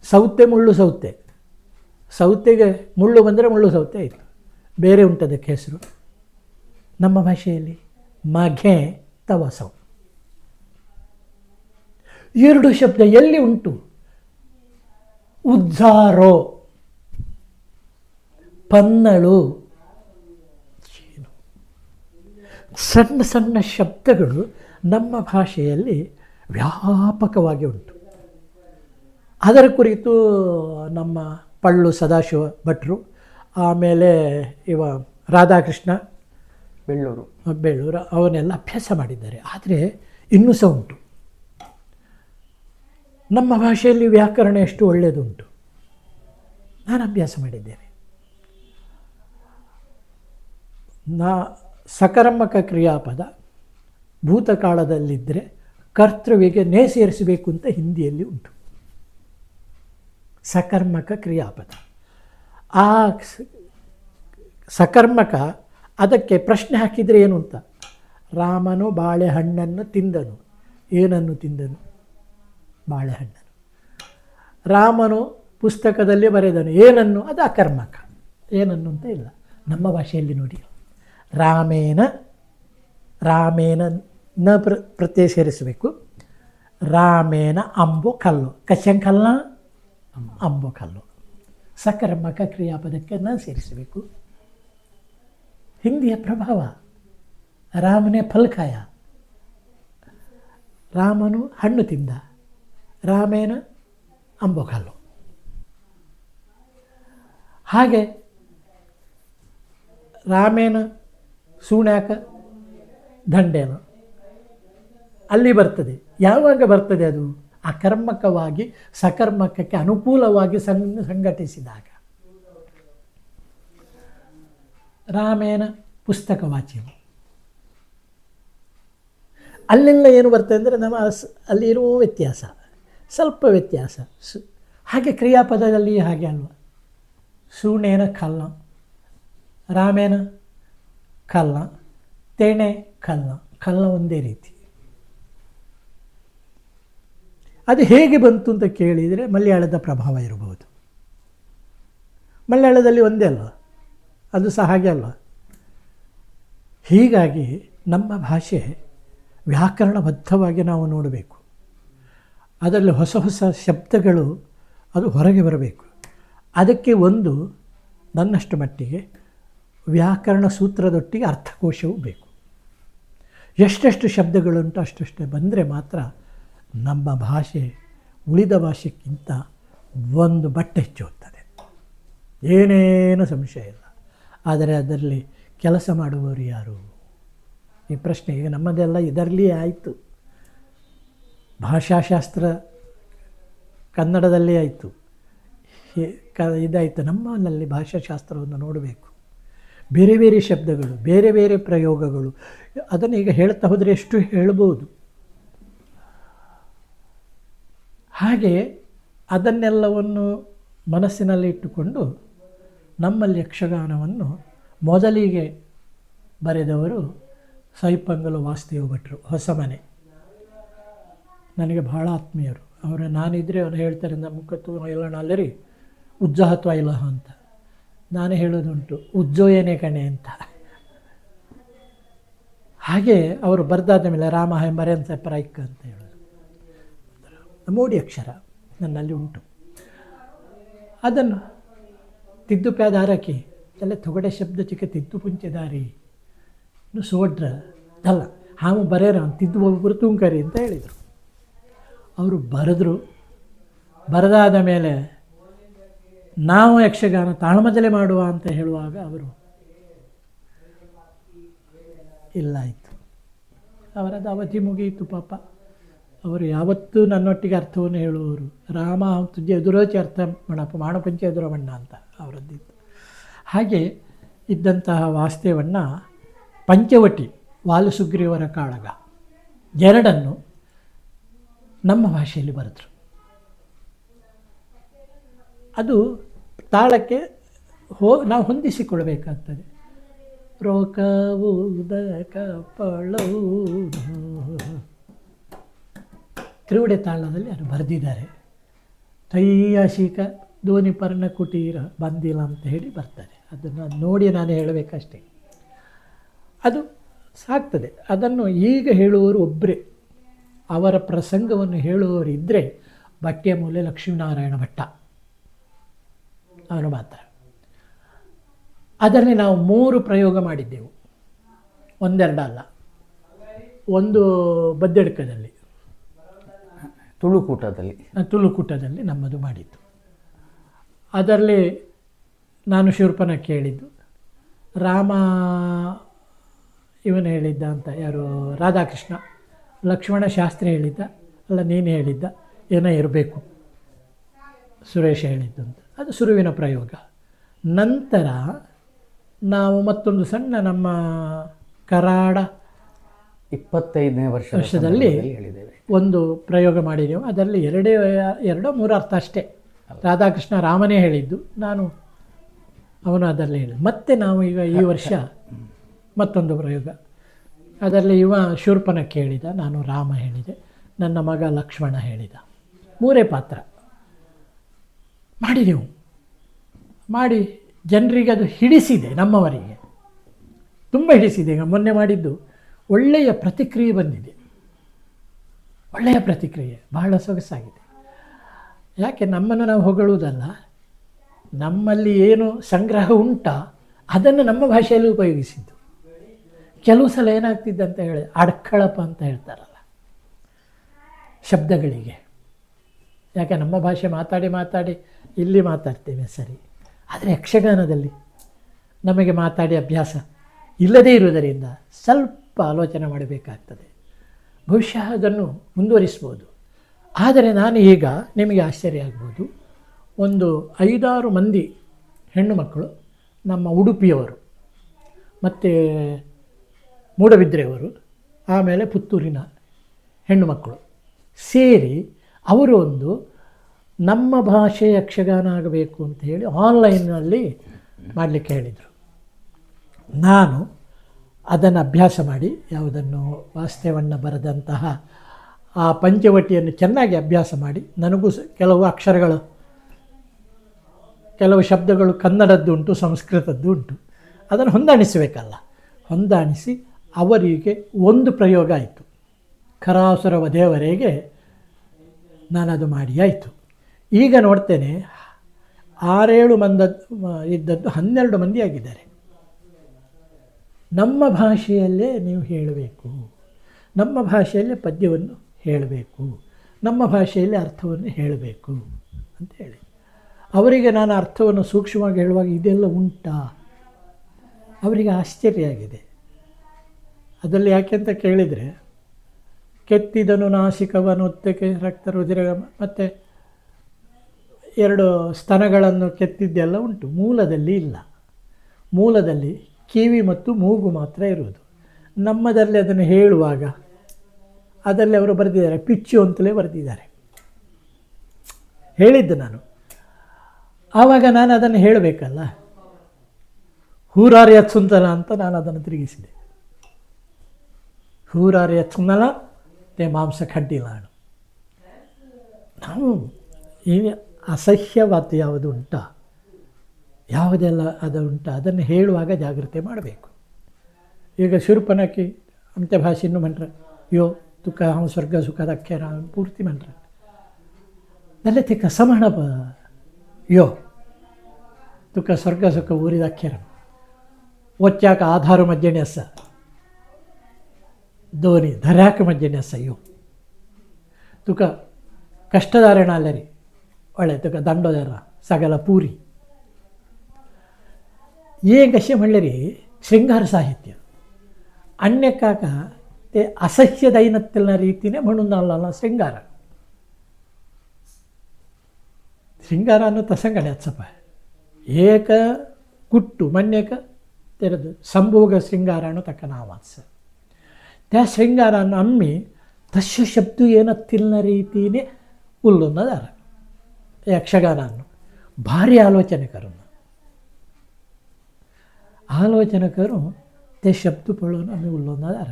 ಸೌತೆ ಮುಳ್ಳು ಸೌತೆ, ಸೌತೆಗೆ ಮುಳ್ಳು ಬಂದರೆ ಮುಳ್ಳು ಸೌತೆ ಆಯಿತು, ಬೇರೆ ಉಂಟದಕ್ಕೆ ಹೆಸರು. ನಮ್ಮ ಭಾಷೆಯಲ್ಲಿ ಮಗೆ ತವಸೌ, ಎರಡು ಶಬ್ದ ಎಲ್ಲಿ ಉಂಟು. ಉಜ್ಜಾರೋ, ಪನ್ನಳು, ಸಣ್ಣ ಸಣ್ಣ ಶಬ್ದಗಳು ನಮ್ಮ ಭಾಷೆಯಲ್ಲಿ ವ್ಯಾಪಕವಾಗಿ ಉಂಟು. ಅದರ ಕುರಿತು ನಮ್ಮ ಪಳ್ಳು ಸದಾಶಿವ ಭಟ್ರು, ಆಮೇಲೆ ಇವ ರಾಧಾಕೃಷ್ಣ ಬೆಳ್ಳೂರು ಅವನ್ನೆಲ್ಲ ಅಭ್ಯಾಸ ಮಾಡಿದ್ದಾರೆ. ಆದರೆ ಇನ್ನೂ ಸಹ ಉಂಟು. ನಮ್ಮ ಭಾಷೆಯಲ್ಲಿ ವ್ಯಾಕರಣ ಎಷ್ಟು ಒಳ್ಳೆಯದುಂಟು, ನಾನು ಅಭ್ಯಾಸ ಮಾಡಿದ್ದೇನೆ. ಸಕರ್ಮಕ ಕ್ರಿಯಾಪದ ಭೂತಕಾಲದಲ್ಲಿದ್ದರೆ ಕರ್ತೃವಿಗೆ ನೇ ಸೇರಿಸಬೇಕು ಅಂತ ಹಿಂದಿಯಲ್ಲಿ ಉಂಟು. ಸಕರ್ಮಕ ಕ್ರಿಯಾಪದ, ಆ ಸಕರ್ಮಕ ಅದಕ್ಕೆ ಪ್ರಶ್ನೆ ಹಾಕಿದರೆ ಏನು ಅಂತ. ರಾಮನು ಬಾಳೆಹಣ್ಣನ್ನು ತಿಂದನು. ಏನನ್ನು ತಿಂದನು? ಬಾಳೆಹಣ್ಣನ್ನು. ರಾಮನು ಪುಸ್ತಕದಲ್ಲಿ ಬರೆದನು. ಏನನ್ನು? ಅದು ಅಕರ್ಮಕ. ಏನನ್ನು ಅಂತ ಇಲ್ಲ. ನಮ್ಮ ಭಾಷೆಯಲ್ಲಿ ನೋಡಿ, ರಾಮೇನ ನ ಪ್ರತ್ಯಯ ಸೇರಿಸಬೇಕು. ರಾಮೇನ ಅಂಬು ಕಲ್ಲು, ಕಶಂಕಲ್ಲ ಅಂಬು ಕಲ್ಲು. ಸಕರ್ಮಕ ಕ್ರಿಯಾಪದಕ್ಕೆ ನ ಸೇರಿಸಬೇಕು. ಹಿಂದಿಯ ಪ್ರಭಾವ. ರಾಮನೇ ಫಲ್ಕಾಯ, ರಾಮನು ಹಣ್ಣು ತಿಂದ. ರಾಮೇನ ಅಂಬುಕಲ್ಲು. ಹಾಗೆ ರಾಮೇನ ಸೂಣ್ಯಾಕ ದಂಡೇನ ಅಲ್ಲಿ ಬರ್ತದೆ. ಯಾವಾಗ ಬರ್ತದೆ ಅದು? ಅಕರ್ಮಕವಾಗಿ ಸಕರ್ಮಕಕ್ಕೆ ಅನುಕೂಲವಾಗಿ ಸಂಘಟಿಸಿದಾಗ. ರಾಮೇನ ಪುಸ್ತಕ ವಾಚ್ಯ. ಅಲ್ಲೆಲ್ಲ ಏನು ಬರ್ತದೆ ಅಂದರೆ ನಮ್ಮ ಅಲ್ಲಿರುವ ವ್ಯತ್ಯಾಸ, ಸ್ವಲ್ಪ ವ್ಯತ್ಯಾಸ. ಹಾಗೆ ಕ್ರಿಯಾಪದದಲ್ಲಿ ಹಾಗೆ ಅಲ್ವ. ಸೂಣೇನ ಕಲ್ಲ, ರಾಮೇನ ಕಲ್ಲ, ತೇಣೆ ಕಲ್ಲ. ಕಲ್ಲ ಒಂದೇ ರೀತಿ. ಅದು ಹೇಗೆ ಬಂತು ಅಂತ ಕೇಳಿದರೆ ಮಲಯಾಳದ ಪ್ರಭಾವ ಇರಬಹುದು. ಮಲಯಾಳದಲ್ಲಿ ಒಂದೇ ಅಲ್ವ, ಅದು ಸಹ ಹಾಗೆ ಅಲ್ವ. ಹೀಗಾಗಿ ನಮ್ಮ ಭಾಷೆ ವ್ಯಾಕರಣಬದ್ಧವಾಗಿ ನಾವು ನೋಡಬೇಕು. ಅದರಲ್ಲಿ ಹೊಸ ಹೊಸ ಶಬ್ದಗಳು ಅದು ಹೊರಗೆ ಬರಬೇಕು. ಅದಕ್ಕೆ ಒಂದು ನನ್ನಷ್ಟು ಮಟ್ಟಿಗೆ ವ್ಯಾಕರಣ ಸೂತ್ರದೊಟ್ಟಿಗೆ ಅರ್ಥಕೋಶವೂ ಬೇಕು. ಎಷ್ಟೆಷ್ಟು ಶಬ್ದಗಳುಂಟು ಅಷ್ಟಷ್ಟೇ ಬಂದರೆ ಮಾತ್ರ ನಮ್ಮ ಭಾಷೆ ಉಳಿದ ಭಾಷೆಗಿಂತ ಒಂದು ಬಟ್ಟೆ ಹೆಚ್ಚು ಹೋಗ್ತದೆ, ಏನೇನು ಸಂಶಯ ಇಲ್ಲ. ಆದರೆ ಅದರಲ್ಲಿ ಕೆಲಸ ಮಾಡುವವರು ಯಾರು? ಈ ಪ್ರಶ್ನೆ ಈಗ ನಮ್ಮದೆಲ್ಲ ಇದರಲ್ಲಿ ಆಯಿತು. ಭಾಷಾಶಾಸ್ತ್ರ ಕನ್ನಡದಲ್ಲೇ ಆಯಿತು, ಇದಾಯಿತು. ನಮ್ಮಲ್ಲಿ ಭಾಷಾಶಾಸ್ತ್ರವನ್ನು ನೋಡಬೇಕು. ಬೇರೆ ಬೇರೆ ಶಬ್ದಗಳು, ಬೇರೆ ಬೇರೆ ಪ್ರಯೋಗಗಳು, ಅದನ್ನು ಈಗ ಹೇಳ್ತಾ ಹೋದರೆ ಎಷ್ಟು ಹೇಳ್ಬೋದು. ಹಾಗೆ ಅದನ್ನೆಲ್ಲವನ್ನು ಮನಸ್ಸಿನಲ್ಲಿ ಇಟ್ಟುಕೊಂಡು ನಮ್ಮಲ್ಲಿ ಯಕ್ಷಗಾನವನ್ನು ಮೊದಲಿಗೆ ಬರೆದವರು ಸೈಪಂಗಲ ವಾಸುದೇವ ಭಟ್ರು, ಹೊಸಮನೆ. ನನಗೆ ಭಾಳ ಆತ್ಮೀಯರು ಅವರು. ನಾನಿದ್ದರೆ ಅವ್ರು ಹೇಳ್ತಾರೆ, ನಮ್ಮ ಮುಖತ್ತು ಎಲ್ಲ ಅಲ್ಲರಿ ಉಜ್ಜಾಹತ್ವ ಇಲ್ಲ ಅಂತ. ನಾನು ಹೇಳೋದುಂಟು, ಉಜ್ಜೋಯನೇ ಕಣೆ ಅಂತ. ಹಾಗೆ ಅವರು ಬರೆದಾದ ಮೇಲೆ ರಾಮ ಹೆಂಬರೆಂತ ಪ್ರಾಯ್ಕ ಅಂತ ಹೇಳೋದು. ಮೋಡಿ ಅಕ್ಷರ ನನ್ನಲ್ಲಿ ಉಂಟು. ಅದನ್ನು ತಿದ್ದು ಪ್ಯಾದಾರಕ್ಕೆ ಎಲ್ಲ ತೊಗಡೆ ಶಬ್ದ ಚಿಕ್ಕ ತಿದ್ದು ಪುಂಚೆ ದಾರಿ ಇನ್ನು ಸೋಡ್ರ ಅಲ್ಲ, ಹಾವು ಬರೆಯರ ಅಂತಿದ್ದು ಒಬ್ಬರು ತುಂಕರಿ ಅಂತ ಹೇಳಿದರು. ಅವರು ಬರೆದ್ರು. ಬರೆದಾದ ಮೇಲೆ ನಾವು ಯಕ್ಷಗಾನ ತಾಳ್ಮದಲ್ಲೇ ಮಾಡುವ ಅಂತ ಹೇಳುವಾಗ ಅವರು ಇಲ್ಲ ಆಯಿತು. ಅವರದ್ದು ಅವಧಿ ಮುಗಿಯಿತು ಪಾಪ. ಅವರು ಯಾವತ್ತೂ ನನ್ನೊಟ್ಟಿಗೆ ಅರ್ಥವನ್ನು ಹೇಳುವವರು. ರಾಮ ತುಜ್ಜೆ ಎದುರೋಚಿ ಅರ್ಥ ಮಾಣಪಂಚ ಎದುರವಣ್ಣ ಅಂತ ಅವರದ್ದಿತ್ತು. ಹಾಗೆ ಇದ್ದಂತಹ ವಾಸ್ತೇವಣ್ಣ ಪಂಚವಟಿ ವಾಲುಸುಗ್ರೀವರ ಕಾಳಗ ಎರಡನ್ನು ನಮ್ಮ ಭಾಷೆಯಲ್ಲಿ ಬರೆದರು. ಅದು ತಾಳಕ್ಕೆ ನಾವು ಹೊಂದಿಸಿಕೊಳ್ಬೇಕಾಗ್ತದೆ. ರೋಕವುದಕ ಪಳವು ತ್ರಿವಡೆ ತಾಳದಲ್ಲಿ ಅದು ಬರೆದಿದ್ದಾರೆ. ತೈಯಾಶಿಕ ಧ್ವನಿ ಪರ್ಣ ಕುಟೀರ ಬಂದಿಲ್ಲ ಅಂತ ಹೇಳಿ ಬರ್ತಾರೆ. ಅದನ್ನು ನೋಡಿ ನಾನು ಹೇಳಬೇಕಷ್ಟೇ. ಅದು ಸಾಕ್ತದೆ. ಅದನ್ನು ಈಗ ಹೇಳುವವರು ಒಬ್ಬರೇ, ಅವರ ಪ್ರಸಂಗವನ್ನು ಹೇಳುವವರು ಇದ್ದರೆ ಭಟ್ಯ ಮೂಲೆ ಲಕ್ಷ್ಮೀನಾರಾಯಣ ಭಟ್ಟ ಅವನು ಮಾತ್ರ. ಅದರಲ್ಲಿ ನಾವು 3 ಪ್ರಯೋಗ ಮಾಡಿದ್ದೆವು, ಒಂದೆರಡಲ್ಲ. ಒಂದು ಬದ್ದೆಡ್ಕದಲ್ಲಿ, ತುಳುಕೂಟದಲ್ಲಿ ನಮ್ಮದು ಮಾಡಿದ್ದು. ಅದರಲ್ಲಿ ನಾನು ಶೂರ್ಪನ ಕೇಳಿದ್ದು, ರಾಮ ಇವನು ಹೇಳಿದ್ದ ಅಂತ, ಯಾರು ರಾಧಾಕೃಷ್ಣ, ಲಕ್ಷ್ಮಣ ಶಾಸ್ತ್ರಿ ಹೇಳಿದ್ದ, ಅಲ್ಲ ನೀನು ಹೇಳಿದ್ದ, ಏನೋ ಇರಬೇಕು ಸುರೇಶ ಹೇಳಿದ್ದು ಅಂತ. ಅದು ಸುರುವಿನ ಪ್ರಯೋಗ. ನಂತರ ನಾವು ಮತ್ತೊಂದು ಸಣ್ಣ ನಮ್ಮ ಕರಾಡ 25ನೇ ವರ್ಷದಲ್ಲಿ ಒಂದು ಪ್ರಯೋಗ ಮಾಡಿದೆವು. ಅದರಲ್ಲಿ ಎರಡೋ ಮೂರು ಅರ್ಥ ಅಷ್ಟೇ. ರಾಧಾಕೃಷ್ಣ ರಾಮನೇ ಹೇಳಿದ್ದು, ನಾನು ಅವನು ಅದರಲ್ಲಿ ಹೇಳಿದ್ದು. ಮತ್ತೆ ನಾವು ಈಗ ಈ ವರ್ಷ ಮತ್ತೊಂದು ಪ್ರಯೋಗ, ಅದರಲ್ಲಿ ಶೂರ್ಪನ ಕೇಳಿದ, ನಾನು ರಾಮ ಹೇಳಿದೆ, ನನ್ನ ಮಗ ಲಕ್ಷ್ಮಣ ಹೇಳಿದ. 3 ಪಾತ್ರ ಮಾಡಿದೆವು. ಮಾಡಿ ಜನರಿಗೆ ಅದು ಹಿಡಿಸಿದೆ, ನಮ್ಮವರಿಗೆ ತುಂಬ ಹಿಡಿಸಿದೆ. ಈಗ ಮೊನ್ನೆ ಮಾಡಿದ್ದು ಒಳ್ಳೆಯ ಪ್ರತಿಕ್ರಿಯೆ ಬಂದಿದೆ, ಒಳ್ಳೆಯ ಪ್ರತಿಕ್ರಿಯೆ, ಬಹಳ ಸೊಗಸಾಗಿದೆ. ಯಾಕೆ ನಮ್ಮನ್ನು ನಾವು ಹೊಗಳುವುದಲ್ಲ, ನಮ್ಮಲ್ಲಿ ಏನು ಸಂಗ್ರಹ ಉಂಟ ಅದನ್ನು ನಮ್ಮ ಭಾಷೆಯಲ್ಲಿ ಉಪಯೋಗಿಸಿದ್ದು. ಕೆಲವು ಸಲ ಏನಾಗ್ತಿದ್ದೆ ಅಂತ ಹೇಳಿ ಅಡ್ಕಳಪ ಅಂತ ಹೇಳ್ತಾರಲ್ಲ ಶಬ್ದಗಳಿಗೆ. ಯಾಕೆ ನಮ್ಮ ಭಾಷೆ ಮಾತಾಡಿ ಇಲ್ಲಿ ಮಾತಾಡ್ತೇವೆ ಸರಿ, ಆದರೆ ಯಕ್ಷಗಾನದಲ್ಲಿ ನಮಗೆ ಮಾತಾಡಿ ಅಭ್ಯಾಸ ಇಲ್ಲದೇ ಇರುವುದರಿಂದ ಸ್ವಲ್ಪ ಆಲೋಚನೆ ಮಾಡಬೇಕಾಗ್ತದೆ. ಬಹುಶಃ ಅದನ್ನು ಮುಂದುವರಿಸ್ಬೋದು. ಆದರೆ ನಾನು ಈಗ ನಿಮಗೆ ಆಶ್ಚರ್ಯ ಆಗ್ಬೋದು, ಒಂದು 5-6 ಮಂದಿ ಹೆಣ್ಣು ಮಕ್ಕಳು ನಮ್ಮ ಉಡುಪಿಯವರು, ಮತ್ತು ಮೂಡಬಿದ್ರೆಯವರು, ಆಮೇಲೆ ಪುತ್ತೂರಿನ ಹೆಣ್ಣು ಮಕ್ಕಳು ಸೇರಿ ಅವರು ಒಂದು ನಮ್ಮ ಭಾಷೆ ಯಕ್ಷಗಾನ ಆಗಬೇಕು ಅಂತ ಹೇಳಿ ಆನ್ಲೈನ್ನಲ್ಲಿ ಮಾಡಲಿಕ್ಕೆ ಹೇಳಿದರು. ನಾನು ಅದನ್ನು ಅಭ್ಯಾಸ ಮಾಡಿ, ಯಾವುದನ್ನು ವಾಸ್ತೇವಣ್ಣ ಬರೆದಂತಹ ಆ ಪಂಚವಟಿಯನ್ನು ಚೆನ್ನಾಗಿ ಅಭ್ಯಾಸ ಮಾಡಿ, ನನಗೂ ಕೆಲವು ಅಕ್ಷರಗಳು, ಕೆಲವು ಶಬ್ದಗಳು ಕನ್ನಡದ್ದು ಉಂಟು, ಸಂಸ್ಕೃತದ್ದು ಉಂಟು, ಅದನ್ನು ಹೊಂದಾಣಿಸಬೇಕಲ್ಲ. ಹೊಂದಾಣಿಸಿ ಅವರಿಗೆ ಒಂದು ಪ್ರಯೋಗ ಆಯಿತು. ಖರಾಸುರ ವಧೆಯವರೆಗೆ ನಾನದು ಮಾಡಿ ಆಯಿತು. ಈಗ ನೋಡ್ತೇನೆ 6-7 ಮಂದಿ ಇದ್ದದ್ದು 12 ಮಂದಿ ಆಗಿದ್ದಾರೆ. ನಮ್ಮ ಭಾಷೆಯಲ್ಲೇ ನೀವು ಹೇಳಬೇಕು, ನಮ್ಮ ಭಾಷೆಯಲ್ಲೇ ಪದ್ಯವನ್ನು ಹೇಳಬೇಕು, ನಮ್ಮ ಭಾಷೆಯಲ್ಲಿ ಅರ್ಥವನ್ನು ಹೇಳಬೇಕು ಅಂತ ಹೇಳಿ ಅವರಿಗೆ ನಾನು ಅರ್ಥವನ್ನು ಸೂಕ್ಷ್ಮವಾಗಿ ಹೇಳುವಾಗ ಇದೆಲ್ಲ ಉಂಟಾ, ಅವರಿಗೆ ಆಶ್ಚರ್ಯ ಆಗಿದೆ. ಅದರಲ್ಲಿ ಯಾಕೆ ಅಂತ ಕೇಳಿದರೆ, ಕೆತ್ತಿದನು ನಾಸಿಕವನೊತ್ತಕ್ಕೆ ರಕ್ತ ರುಧಿರ, ಮತ್ತು 2 ಸ್ತನಗಳನ್ನು ಕೆತ್ತಿದ್ದೆಲ್ಲ ಉಂಟು, ಮೂಲದಲ್ಲಿ ಇಲ್ಲ. ಮೂಲದಲ್ಲಿ ಕಿವಿ ಮತ್ತು ಮೂಗು ಮಾತ್ರ ಇರುವುದು. ನಮ್ಮದಲ್ಲಿ ಅದನ್ನು ಹೇಳುವಾಗ ಅದರಲ್ಲಿ ಅವರು ಬರೆದಿದ್ದಾರೆ, ಪಿಚ್ಚು ಅಂತಲೇ ಬರೆದಿದ್ದಾರೆ. ಹೇಳಿದ್ದು ನಾನು ಆವಾಗ ನಾನು ಅದನ್ನು ಹೇಳಬೇಕಲ್ಲ. ಹೂರಾರಿ ಯತ್ಸುಂತಲ ಅಂತ ನಾನು ಅದನ್ನು ತಿರುಗಿಸಿದೆ. ಹೂರಾರಿ ಯತ್ಸುಂತಲ ತೇ ಮಾಂಸ ಖಡ್ಡಿಲಾಣು. ನಾವು ಈ ಅಸಹ್ಯವಾದ ಯಾವುದು ಉಂಟಾ, ಯಾವುದೆಲ್ಲ ಅದು ಉಂಟು ಅದನ್ನು ಹೇಳುವಾಗ ಜಾಗ್ರತೆ ಮಾಡಬೇಕು. ಈಗ ಶೂರ್ಪನಖಿ ಅಂತ್ಯಭಾಷೆಯನ್ನು ಮಂಡ್ರೆ ಯೋ ತುಕ ಹಂ ಸ್ವರ್ಗ ಸುಖದ ಅಖ್ಯಾರ ಪೂರ್ತಿ ಮಂಡ್ರೆ ನಲ್ಲೆ ತಿಕ್ಕ ಸಮಣ ಯೋ ತುಕ ಸ್ವರ್ಗ ಸುಖ ಊರಿದ ಅಖ್ಯಾರ ಒಚ್ಚಾಕ ಆಧಾರ ಮಜ್ಜಣಿ ಅಸ दोन्ही धऱ्याक म्हणजे सयो तुका कष्टदारण आले रे ಒಳ್ಳೆ तुका दांडोदर सगळा पुरी हे कसे म्हणले रे शृंगार साहित्य अन्य काका ते असह्य दैनत्य ರೀತಿನೇ म्हणून आला शृंगार ಶೃಂಗಾರನ್ನು ತಸಂಗಡ್ಯಾಚಪ್ಪ ಏಕ ಕುಟ್ಟು ಮನ್ಯಕ ತೆರೆದು ಸಂಭೋಗ ಶೃಂಗಾರನು ತಕ್ಕ ನಾವಾಸ त्या ಶೃಂಗಾರನ್ನು ಅಮ್ಮಿ ತಸ್ಯ ಶಬ್ದು ಏನತ್ತಿಲ್ಲ ರೀತಿನೇ ಉಲ್ಲುನ್ನದಾರ ಯಕ್ಷಗಾನನ್ನು ಭಾರಿ ಆಲೋಚನೆ करून ते शब्द पळून आम्ही उल्लोनादार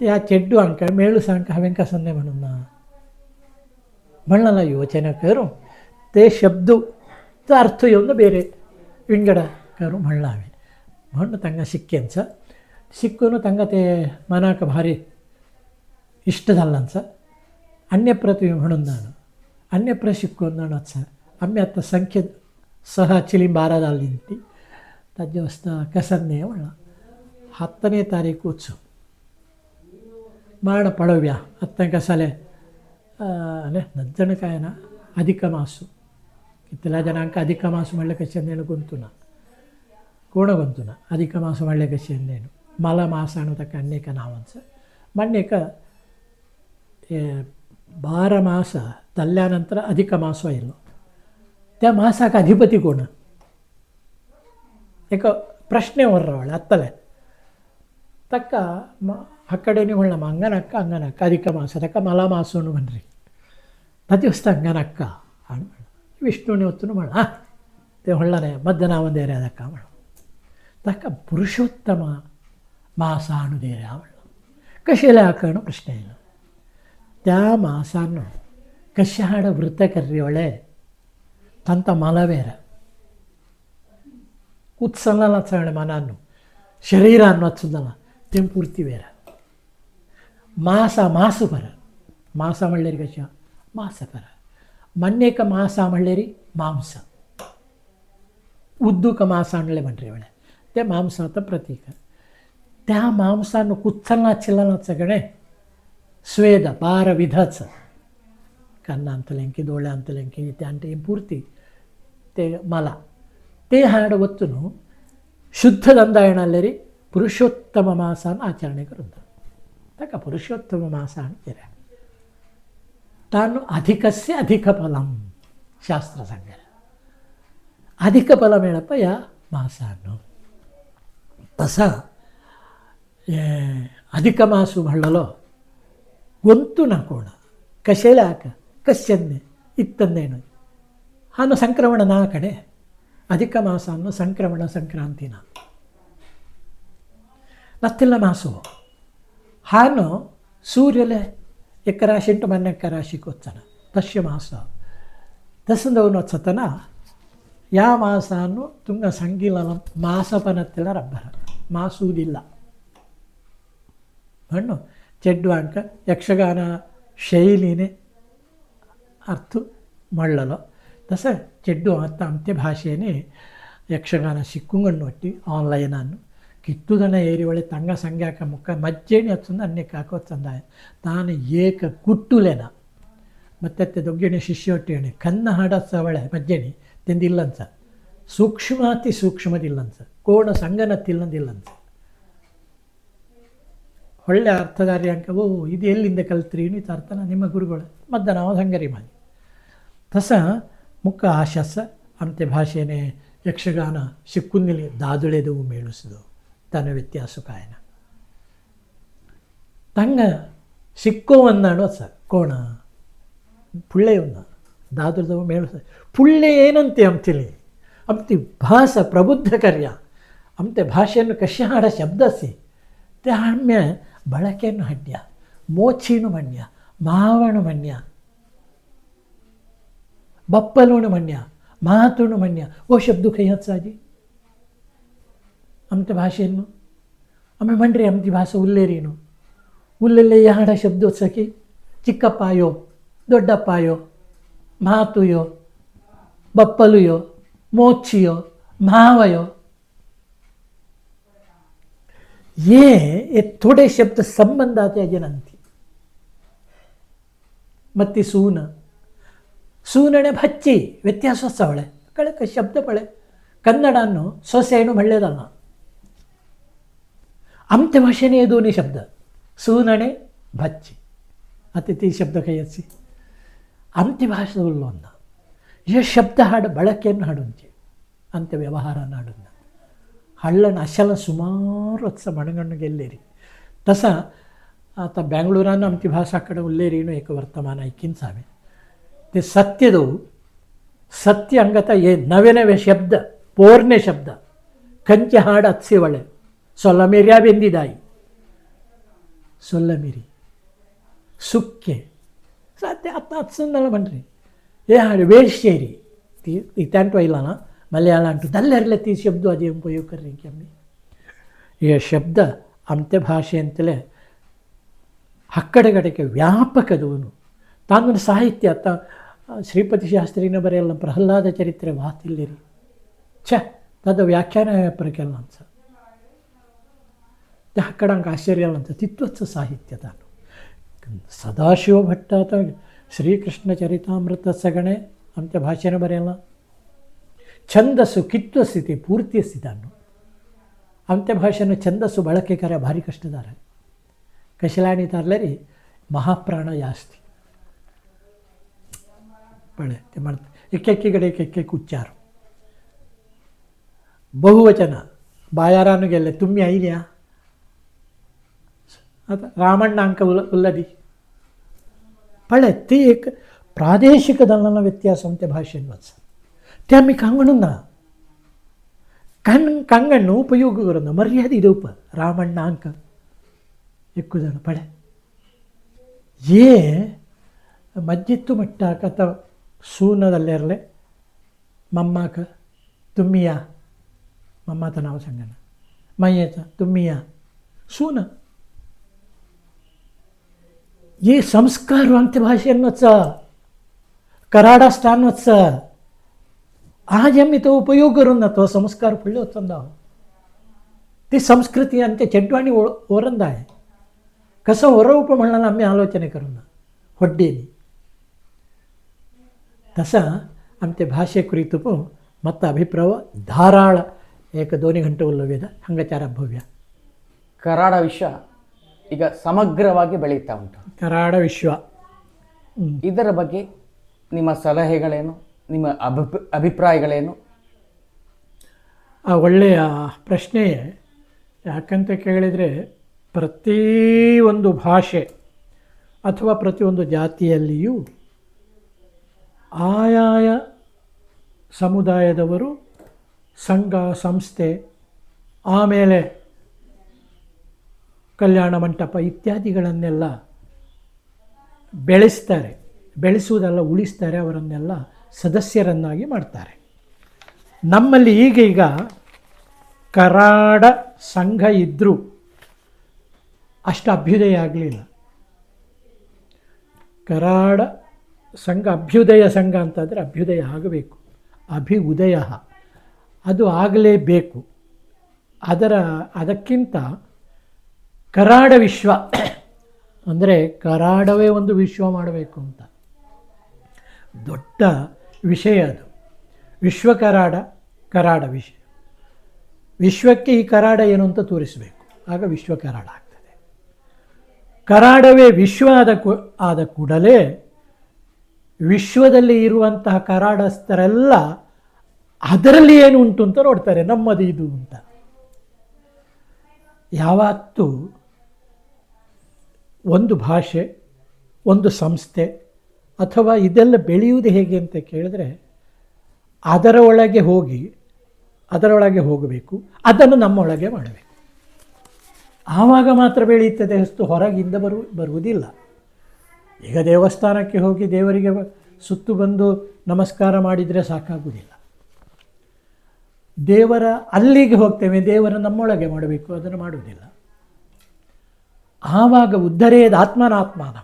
त्या चेड्डू अंक मेळू सांग हांवें कसं नाही म्हणून म्हणला योचನೆ करून ते शब्दचा अर्थ येऊन ಬೇರೆ विंगड करून म्हणला हांवें म्हणून तांकां शिक्केंच शिकून तांकां ते मनाक भारी इश्ट जाल्लांच अन्यप्रतिमे म्हणून ನಾನು अन्यप्र शिकून नाच आम्ही आता संख्ये 6 ಚಿಲಿ 12 जाल्ली ताजे वस्ता कसन्ने म्हणला 10ನೇ ತಾರೀಕು उत्सव माड पळव्या आता कसाले नज्जण काय ना अधिक मासु कितल्या जनांक अधिक मास म्हणले कशें నేను गुंतुना कोण गुंतुना अधिक मास म्हणले कशें నేను माल मास आणू ताका अन्येक नावांचं मन्येक 12 मास जाल्ल्यानंतर अधिक मास आयलो त्या मासाक अधिपती कोण एक प्रश्ने वर्रवळे आत्तले तक्क हक्कडेनी म्हणला अंगनक्क अंगनक्क अधिक मास ताका मला मासून म्हणरी ताती वस्ता अंगनक्क आणि विष्णूने वचून म्हणला ते म्हणला नाही मध्य नाव देऱ्या ताका म्हणून ताका पुरुषोत्तम मास आणू देऱ्या म्हणला कशेले हाकण प्रश्न येयलो त्या मासानं कशे हाड वृत कर्रियोळे ತಂತ ಮಲವೇರ ಕುತ್ಸಲ್ಲ ಚಣ ಮನನ್ನು ಶರೀರ ಅನ್ನೋದಲ್ಲ ತೆಂ ಪೂರ್ತಿ ಬೇರೆ ಮಾಸು ಬರ ಮಾಸ ಮಳ್ಳೇರಿ ಕಶ ಮಾಸ ಬರ ಮನ್ನೇಕ ಮಾಸ ಮಳ್ಳೇರಿ ಮಾಂಸ ಉದ್ದುಕ ಮಾಸ आणले म्हणरे वेळे ते मांसाचं प्रतीक त्या मांसानं कुत्सला चिल्लनाचं गणे स्वेद 12 विधाचं कन्न ಅಂತಲೆಂಕಿ ದೋಳೆ ಅಂತಲೆಂಕಿ ते अंटे ಪೂರ್ತಿ ते मला ते हाड ಒತ್ತುನು ಶುದ್ಧ ದಂದಾಯಣಲ್ಲರಿ ಪುರುಷೋತ್ತಮ ಮಾಸಾನ ಆಚರಣೆ ಕರುಂದ ತಕ ಪುರುಷೋತ್ತಮ ಮಾಸ ಅಂತಾರೆ ತಾನು ಅಧಿಕಸ್ಯ ಅಧಿಕ ಫಲಂ ಶಾಸ್ತ್ರ ಸಂಗ್ರಹ अधिक फल मिळप या मासानं तसा अधिक मासु म्हणलो ಗೊಂತು ನಾಕೋಣ ಕಶೇಲಾಕ ಕಶ್ಯನ್ನೆ ಇತ್ತಂದೇನು ಹಾನು ಸಂಕ್ರಮಣ ನಾ ಕಡೆ ಅಧಿಕ ಮಾಸ ಅನ್ನೋ ಸಂಕ್ರಮಣ ಸಂಕ್ರಾಂತಿನ ನತ್ತಿಲ್ಲ ಮಾಸು ಹಾನು ಸೂರ್ಯಲೆ ಎಕ್ಕ ರಾಶಿ ಇಂಟು ಮನ್ನೆಕ್ಕ ರಾಶಿಗೆ వచ్చాನ ತಸ್ಯ ಮಾಸ ತಸಂದವನು ವತ್ಸತನ ಯಾ ಮಾಸನ್ನು ತುಂಗ ಸಂಗೀಲನ ಮಾಸಪನತ್ತಿಲ್ಲ ರಬ್ಬರ ಮಾಸುವುದಿಲ್ಲ ಹಣ್ಣು ಚೆಡ್ಡು ಅಂಕ ಯಕ್ಷಗಾನ ಶೈಲಿನೇ अर्थ म्हणलेलो तसं चेड्डू आतां आमचे भाशेने यक्षगान शिकूंगण ಒಟ್ಟಿ ಆನ್ಲೈನನ್ನು ಕಿತ್ತು ದನ ಏರಿ ಒಳ್ಳೆ ತಂಗ ಸಂಗ್ಯಾಕ ಮುಖ ಮಜ್ಜೇಣಿ ಹಚ್ಚಂದ ಅನ್ನೆ ಕಾಕೋತ್ಸಂದಾಯ ತಾನು ಏಕ ಕುಟ್ಟುಲೇನ ಮತ್ತೆ ದೊಗ್ಗೆಣಿ ಶಿಷ್ಯ ಒಟ್ಟಿಣಿ ಕನ್ನ ಹಾಡಸ ಒಳ್ಳೆ ಮಜ್ಜೇಣಿ ತಿಂದಿಲ್ಲಂಚ ಸೂಕ್ಷ್ಮಾತಿ ಸೂಕ್ಷ್ಮದಿಲ್ಲಂಚ ಕೋಣ ಸಂಗನತ್ತಿಲ್ಲಂದಿಲ್ಲಂಚ ಒಳ್ಳೆ ಅರ್ಥಧಾರಿ ಅಂಕ ಓ ಇದು ಎಲ್ಲಿಂದ ಕಲ್ತ್ರಿ ಇದು ಅರ್ಥನ ನಿಮ್ಮ ಗುರುಗಳು ಮದ್ದ ನಾವು ಸಂಗರಿ ಮಾಡಿ तस मुख आशास आमच्या भाषेने यक्षगान शिकून दिली दादुळे देऊ मेळुसदो तन व्यत्यास काय ना ತಂಗ ಸಿಕ್ಕೋವನ್ನಾಡೋಸ ಕೋಣ ಪುಳ್ಳೆಯವನ್ನ ದಾದುಳದವ ಮೇಳುಸ ಪುಳ್ಳೆ ಏನಂತೆ ಅಂತಿಲಿ ಅಂತಿ ಭಾಷ ಪ್ರಬುದ್ಧ ಕಾರ್ಯ ಅಂತೆ ಭಾಷೆಯನ್ನು ಕಶಿ ಹಾಡ ಶಬ್ದಸಿ ते ಆಮ್ಯ ಬಳಕೆಯನ್ನು ಹಡ್ಯ ಮೋಚಿನು ಮಣ್ಯ ಮಾವಣ ಮಣ್ಯ बप्पलोण म्हणण्या महातोण म्हणण्या वो शब्द खंयच आजी आमच्या भाशेन आमी म्हणरे आमची भाषा उल्लेरी न्हू उल्लेले ह्या हाडा शब्द वचसा की चिಕ್ಕಪ್ಪಾಯೋ ದೊಡ್ಡಪ್ಪಾಯೋ ಮಾತುಯೋ ಬಪ್ಪಲುಯೋ ಮೋಚಿಯೋ ಮಾವಯೋ ये थोड़े शब्द संबंध आते हैं जनंती ಮತ್ತೆ ಸೂನಣೆ ಭಚ್ಚಿ ವ್ಯತ್ಯಾಸ ಹೊಳೆ ಕಳಕ ಶಬ್ದ ಪಳೆ ಕನ್ನಡ ಅನ್ನು ಸೊಸೆಯನ್ನು ಮಳ್ಳೆದಲ್ಲ ಅಂತ್ಯ ಭಾಷೆನೇ ದೋನಿ ಶಬ್ದ ಸೂನಣೆ ಭಚ್ಚಿ ಅತಿಥಿ ಶಬ್ದ ಕೈಯಸಿ ಅಂತ್ಯ ಭಾಷೆದಲ್ಲ ಅಂದ ಈ ಶಬ್ದ ಹಾಡು ಬಳಕೆಯನ್ನು ಹಾಡುಂಚೆ ಅಂತ್ಯ ವ್ಯವಹಾರ ನಾಡುನ್ನ ಹಳ್ಳನ ಅಶಲ ಸುಮಾರು ವರ್ಷ ಮಣಗಣ್ಣಗೆಲ್ಲೇರಿ ತಸ आता बेंगळूरान आमची भाषा कಡೆ उल्लेरीनो एक वर्तमान ऐकीन सावे ते सत्यदो सत्य अंगता ये नवे नवे शब्द पोरणे शब्द कंचे हाड हत्सी ಒಳೆ ಸೊಲ್ಲಮಿರಿಯ ಬೆಂದಿದಾಯಿ ಸೊಲ್ಲಮಿರಿ ಸುಕ್ಕೆ ಸತ್ಯ ಅತ್ತ ಹತ್ಸಂದಳ ಬನ್ರಿ ಏ ಹಾಡು ವೇಳ್ಶೇರಿ ಇತ್ಯಾಂಟು ಇಲ್ಲ ಮಲಯಾಳ ಅಂಟು ದಲ್ಲರಲೆ ती शब्द ಅದೇ ಉಪಯೋಗ ಕರ್ರಿ ಕೆಮ್ಮಿ ಈ ಶಬ್ದ ಅಂತ್ಯ ಭಾಷೆ ಅಂತಲೇ ಹಕ್ಕಡೆಗಡೆಗೆ ವ್ಯಾಪಕದವನು ತಾನು ಸಾಹಿತ್ಯ ಶ್ರೀಪತಿ ಶಾಸ್ತ್ರಿನ ಬರೆಯಲ್ಲ ಪ್ರಹ್ಲಾದ ಚರಿತ್ರೆ ಮಾತಿಲ್ಲಿರಿ ತದ ವ್ಯಾಖ್ಯಾನ ಪರಕೆಲ್ಲ ಅನ್ಸ ಹಕ್ಕಡಂಗೆ ಆಶ್ಚರ್ಯ ಅಲ್ಲ ಅಂತ ತಿತ್ವತ್ಸ ಸಾಹಿತ್ಯ ತಾನು ಸದಾಶಿವ ಭಟ್ಟ ಶ್ರೀಕೃಷ್ಣ ಚರಿತಾಮೃತ ಸಗಣೆ ಅಂತ್ಯ ಭಾಷೆನ ಬರೆಯಲ್ಲ ಛಂದಸ್ಸು ಕಿತ್ವ ಸ್ಥಿತಿ ಪೂರ್ತಿ ಸ್ಥಿತಾನು ಅಂತ್ಯ ಭಾಷೆನ ಛಂದಸ್ಸು ಬಳಕೆಕಾರ ಭಾರಿ ಕಷ್ಟದಾರ ಕಶಲಾಣಿ ತಾರ್ಲರಿ ಮಹಾಪ್ರಾಣ ಜಾಸ್ತಿ ಬಳೆ ಮಾಡ್ತಾರೆ ಎಕ್ಕೆಕ್ಕಿಗಡೆ ಎಕ್ಕೆಕ್ಕೆ ಉಚ್ಚಾರ ಬಹುವಚನ ಬಾಯಾರಾನುಗೆಲ್ಲ ತುಂಬಿ ಐಲ್ಯಾ ಅದು ರಾಮಣ್ಣ ಅಂಕ ಉಲ್ಲದಿ ಪಳೆ ती एक ಪ್ರಾದೇಶಿಕ ದಲ್ಲನ ವ್ಯತ್ಯಾಸ ಅಂತೆ ಭಾಷೆ ವತ್ಸ ते आम्ही कांगणुना कांगण्ण उपयोग करून मर्यादा ಇದು ಉಪ ರಾಮಣ್ಣ ಅಂಕ ఎక్కువ జన పడే ఏ మధ్యత్తు మట్టాక ಅಥವಾ ಸೂನದಲ್ಲಿರಲೆ ಮಮ್ಮಾಕ ತುಮ್ಮಿಯ ಮಮ್ಮಾತ ನಾವು ಸಂಗನ ಮಯ್ಯತ ತುಮ್ಮಿಯ ಸೂನ ये संस्कार अंत्य भाषेन्वच कराडा स्थानवच आज आम्ही तो उपयोग करून ना तो संस्कार फुडले होता ती संस्कृती अंत्य चेड्वाणी ओरंद आहे कसं ಹೊರರೂಪ म्हणला आम्ही आलोचने करू ना ಹೊಡ್ಡೇನಿ तसा आमच्या भाषे ಕುರಿತು ಮತ್ತು ಅಭಿಪ್ರಾಯ ಧಾರಾಳ ಏಕ 2 ಗಂಟೆ ಉಲ್ಲವೇದ ಹಂಗಚಾರ ಭವ್ಯ ಕರಾಡ ವಿಶ್ವ ಈಗ ಸಮಗ್ರವಾಗಿ ಬೆಳೀತಾ ಉಂಟು ಕರಾಡ ವಿಶ್ವ ಇದರ ಬಗ್ಗೆ ನಿಮ್ಮ ಸಲಹೆಗಳೇನು ನಿಮ್ಮ ಅಭಿಪ್ರಾಯಗಳೇನು ಒಳ್ಳೆಯ ಪ್ರಶ್ನೆ ಯಾಕಂತ ಕೇಳಿದರೆ ಪ್ರತಿಯೊಂದು ಭಾಷೆ ಅಥವಾ ಪ್ರತಿಯೊಂದು ಜಾತಿಯಲ್ಲಿಯೂ ಆಯಾಯ ಸಮುದಾಯದವರು ಸಂಘ ಸಂಸ್ಥೆ ಆಮೇಲೆ ಕಲ್ಯಾಣ ಮಂಟಪ ಇತ್ಯಾದಿಗಳನ್ನೆಲ್ಲ ಬೆಳೆಸ್ತಾರೆ ಬೆಳೆಸುವುದೆಲ್ಲ ಉಳಿಸ್ತಾರೆ ಅವರನ್ನೆಲ್ಲ ಸದಸ್ಯರನ್ನಾಗಿ ಮಾಡ್ತಾರೆ ನಮ್ಮಲ್ಲಿ ಈಗ ಕರಾಡ ಸಂಘ ಇದ್ದರೂ ಅಷ್ಟು ಅಭ್ಯುದಯ ಆಗಲಿಲ್ಲ ಕರಾಡ ಸಂಘ ಅಭ್ಯುದಯ ಸಂಘ ಅಂತಂದರೆ ಅಭ್ಯುದಯ ಆಗಬೇಕು ಅಭಿಉದಯ ಅದು ಆಗಲೇಬೇಕು ಅದಕ್ಕಿಂತ ಕರಾಡ ವಿಶ್ವ ಅಂದರೆ ಕರಾಡವೇ ಒಂದು ವಿಶ್ವ ಮಾಡಬೇಕು ಅಂತ ದೊಡ್ಡ ವಿಷಯ ಅದು ವಿಶ್ವ ಕರಾಡ ವಿಷಯ ವಿಶ್ವಕ್ಕೆ ಈ ಕರಾಡ ಏನು ಅಂತ ತೋರಿಸಬೇಕು ಆಗ ವಿಶ್ವ ಕರಾಡ ಆಗ್ತದೆ ಕರಾಡವೇ ವಿಶ್ವ ಆದ ಕೂಡಲೇ ವಿಶ್ವದಲ್ಲಿ ಇರುವಂತಹ ಕರಾಡಸ್ಥರೆಲ್ಲ ಅದರಲ್ಲಿ ಏನು ಉಂಟು ಅಂತ ನೋಡ್ತಾರೆ ನಮ್ಮದು ಇದು ಅಂತ ಯಾವತ್ತೂ ಒಂದು ಭಾಷೆ ಒಂದು ಸಂಸ್ಥೆ ಅಥವಾ ಇದೆಲ್ಲ ಬೆಳೆಯುವುದು ಹೇಗೆ ಅಂತ ಕೇಳಿದ್ರೆ ಅದರೊಳಗೆ ಹೋಗಬೇಕು ಅದನ್ನು ನಮ್ಮೊಳಗೆ ಮಾಡಬೇಕು ಆವಾಗ ಮಾತ್ರ ಬೆಳೆಯುತ್ತದೆ ಹೊಸ್ತು ಹೊರಗಿಂದ ಬರುವುದಿಲ್ಲ ಈಗ ದೇವಸ್ಥಾನಕ್ಕೆ ಹೋಗಿ ದೇವರಿಗೆ ಸುತ್ತು ಬಂದು ನಮಸ್ಕಾರ ಮಾಡಿದರೆ ಸಾಕಾಗುವುದಿಲ್ಲ ದೇವರ ಅಲ್ಲಿಗೆ ಹೋಗ್ತೇವೆ ದೇವರ ನಮ್ಮೊಳಗೆ ಮಾಡಬೇಕು ಅದನ್ನು ಮಾಡುವುದಿಲ್ಲ ಆವಾಗ ಉದ್ಧರೇದ ಆತ್ಮನಾತ್ಮಾನ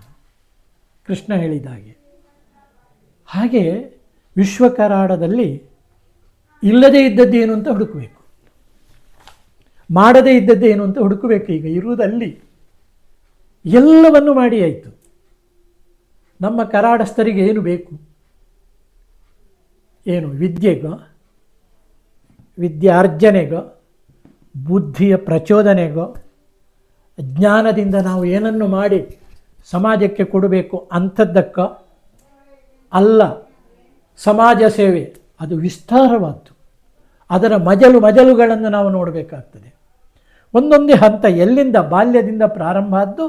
ಕೃಷ್ಣ ಹೇಳಿದ ಹಾಗೆ ವಿಶ್ವಕರಾಡದಲ್ಲಿ ಇಲ್ಲದೇ ಇದ್ದದ್ದೇನು ಅಂತ ಹುಡುಕಬೇಕು ಮಾಡದೇ ಇದ್ದದ್ದೇನು ಅಂತ ಹುಡುಕಬೇಕು. ಈಗ ಇರುವುದಲ್ಲಿ ಎಲ್ಲವನ್ನು ಮಾಡಿ ಆಯಿತು. ನಮ್ಮ ಕರಾಡಸ್ಥರಿಗೆ ಏನು ಬೇಕು? ಏನು ವಿದ್ಯೆಗೋ, ವಿದ್ಯಾರ್ಜನೆಗೋ, ಬುದ್ಧಿಯ ಪ್ರಚೋದನೆಗೋ, ಜ್ಞಾನದಿಂದ ನಾವು ಏನನ್ನು ಮಾಡಿ ಸಮಾಜಕ್ಕೆ ಕೊಡಬೇಕು ಅಂಥದ್ದಕ್ಕೋ ಅಲ್ಲ. ಸಮಾಜ ಸೇವೆ ಅದು ವಿಸ್ತಾರವಾದ್ದು. ಅದರ ಮಜಲುಗಳನ್ನು ನಾವು ನೋಡಬೇಕಾಗ್ತದೆ. ಒಂದೊಂದೇ ಹಂತ, ಎಲ್ಲಿಂದ ಬಾಲ್ಯದಿಂದ ಪ್ರಾರಂಭ ಆದ್ದು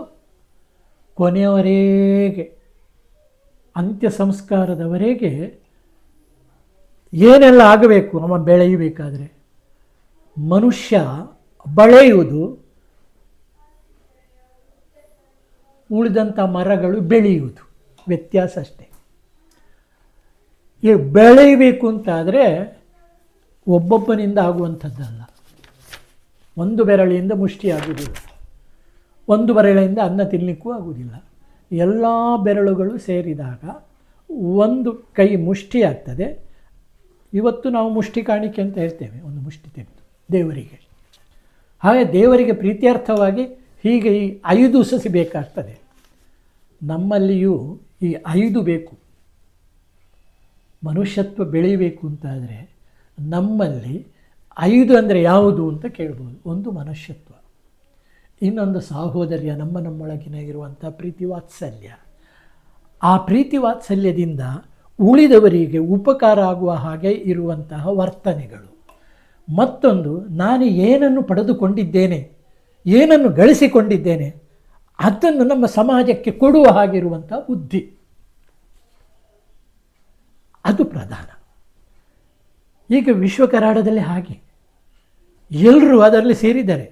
ಕೊನೆಯವರೆಗೆ ಅಂತ್ಯ ಸಂಸ್ಕಾರದವರೆಗೆ ಏನೆಲ್ಲ ಆಗಬೇಕು ಅವ ಬೆಳೆಯಬೇಕಾದ್ರೆ. ಮನುಷ್ಯ ಬೆಳೆಯುವುದು, ಉಳಿದಂಥ ಮರಗಳು ಬೆಳೆಯುವುದು, ವ್ಯತ್ಯಾಸ ಅಷ್ಟೇ. ಈ ಬೆಳೆಯಬೇಕು ಅಂತಾದರೆ ಒಬ್ಬೊಬ್ಬನಿಂದ ಆಗುವಂಥದ್ದಲ್ಲ. ಒಂದು ಬೆರಳಿಯಿಂದ ಮುಷ್ಟಿ ಆಗುವುದಿಲ್ಲ, ಒಂದು ಬೆರಳಿಂದ ಅನ್ನ ತಿನ್ನಲಿಕ್ಕೂ ಆಗುವುದಿಲ್ಲ. ಎಲ್ಲ ಬೆರಳುಗಳು ಸೇರಿದಾಗ ಒಂದು ಕೈ ಮುಷ್ಟಿ ಆಗ್ತದೆ. ಇವತ್ತು ನಾವು ಮುಷ್ಟಿ ಕಾಣಿಕೆ ಅಂತ ಹೇಳ್ತೇವೆ, ಒಂದು ಮುಷ್ಟಿ ತೆಗೆದು ದೇವರಿಗೆ. ಹಾಗೆ ದೇವರಿಗೆ ಪ್ರೀತ್ಯರ್ಥವಾಗಿ ಹೀಗೆ ಈ 5 ಸಸಿ ಬೇಕಾಗ್ತದೆ. ನಮ್ಮಲ್ಲಿಯೂ ಈ 5 ಬೇಕು. ಮನುಷ್ಯತ್ವ ಬೆಳೀಬೇಕು ಅಂತಾದರೆ ನಮ್ಮಲ್ಲಿ 5 ಅಂದರೆ ಯಾವುದು ಅಂತ ಕೇಳ್ಬೋದು. ಒಂದು ಮನುಷ್ಯತ್ವ, ಇನ್ನೊಂದು ಸಾಹೋದರ್ಯ, ನಮ್ಮೊಳಗಿನ ಇರುವಂಥ ಪ್ರೀತಿ ವಾತ್ಸಲ್ಯ. ಆ ಪ್ರೀತಿ ವಾತ್ಸಲ್ಯದಿಂದ ಉಳಿದವರಿಗೆ ಉಪಕಾರ ಆಗುವ ಹಾಗೆ ಇರುವಂತಹ ವರ್ತನೆಗಳು. ಮತ್ತೊಂದು, ನಾನು ಏನನ್ನು ಪಡೆದುಕೊಂಡಿದ್ದೇನೆ, ಏನನ್ನು ಗಳಿಸಿಕೊಂಡಿದ್ದೇನೆ, ಅದನ್ನು ನಮ್ಮ ಸಮಾಜಕ್ಕೆ ಕೊಡುವ ಹಾಗಿರುವಂಥ ಬುದ್ಧಿ, ಅದು ಪ್ರಧಾನ. ಈಗ ವಿಶ್ವ ಕರಾಡದಲ್ಲಿ ಹಾಗೆ ಎಲ್ಲರೂ ಅದರಲ್ಲಿ ಸೇರಿದ್ದಾರೆ.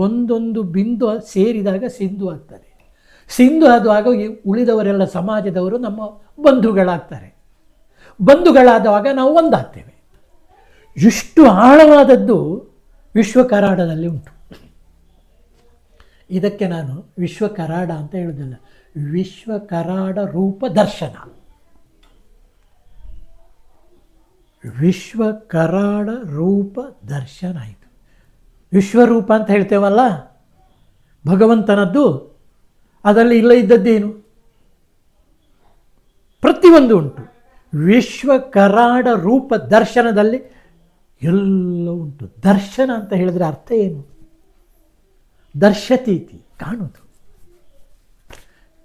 ಒಂದೊಂದು ಬಿಂದು ಸೇರಿದಾಗ ಸಿಂಧು ಆಗ್ತದೆ. ಸಿಂಧು ಆಗುವಾಗ ಉಳಿದವರೆಲ್ಲ ಸಮಾಜದವರು ನಮ್ಮ ಬಂಧುಗಳಾಗ್ತಾರೆ. ಬಂಧುಗಳಾದವಾಗ ನಾವು ಒಂದಾಗ್ತೇವೆ. ಇಷ್ಟು ಆಳವಾದದ್ದು ವಿಶ್ವ ಕರಾಡದಲ್ಲಿ ಉಂಟು. ಇದಕ್ಕೆ ನಾನು ವಿಶ್ವ ಕರಾಡ ಅಂತ ಹೇಳುವುದಿಲ್ಲ, ವಿಶ್ವ ಕರಾಡ ರೂಪ ದರ್ಶನ. ವಿಶ್ವ ಕರಾಡ ರೂಪ ದರ್ಶನ ಆಯಿತು. ವಿಶ್ವರೂಪ ಅಂತ ಹೇಳ್ತೇವಲ್ಲ ಭಗವಂತನದ್ದು, ಅದರಲ್ಲಿ ಇಲ್ಲ ಇದ್ದದ್ದೇನು? ಪ್ರತಿಯೊಂದು ಉಂಟು. ವಿಶ್ವ ಕರಾಡ ರೂಪ ದರ್ಶನದಲ್ಲಿ ಎಲ್ಲ ಉಂಟು. ದರ್ಶನ ಅಂತ ಹೇಳಿದರೆ ಅರ್ಥ ಏನು? ದರ್ಶತೀತಿ, ಕಾಣುವುದು.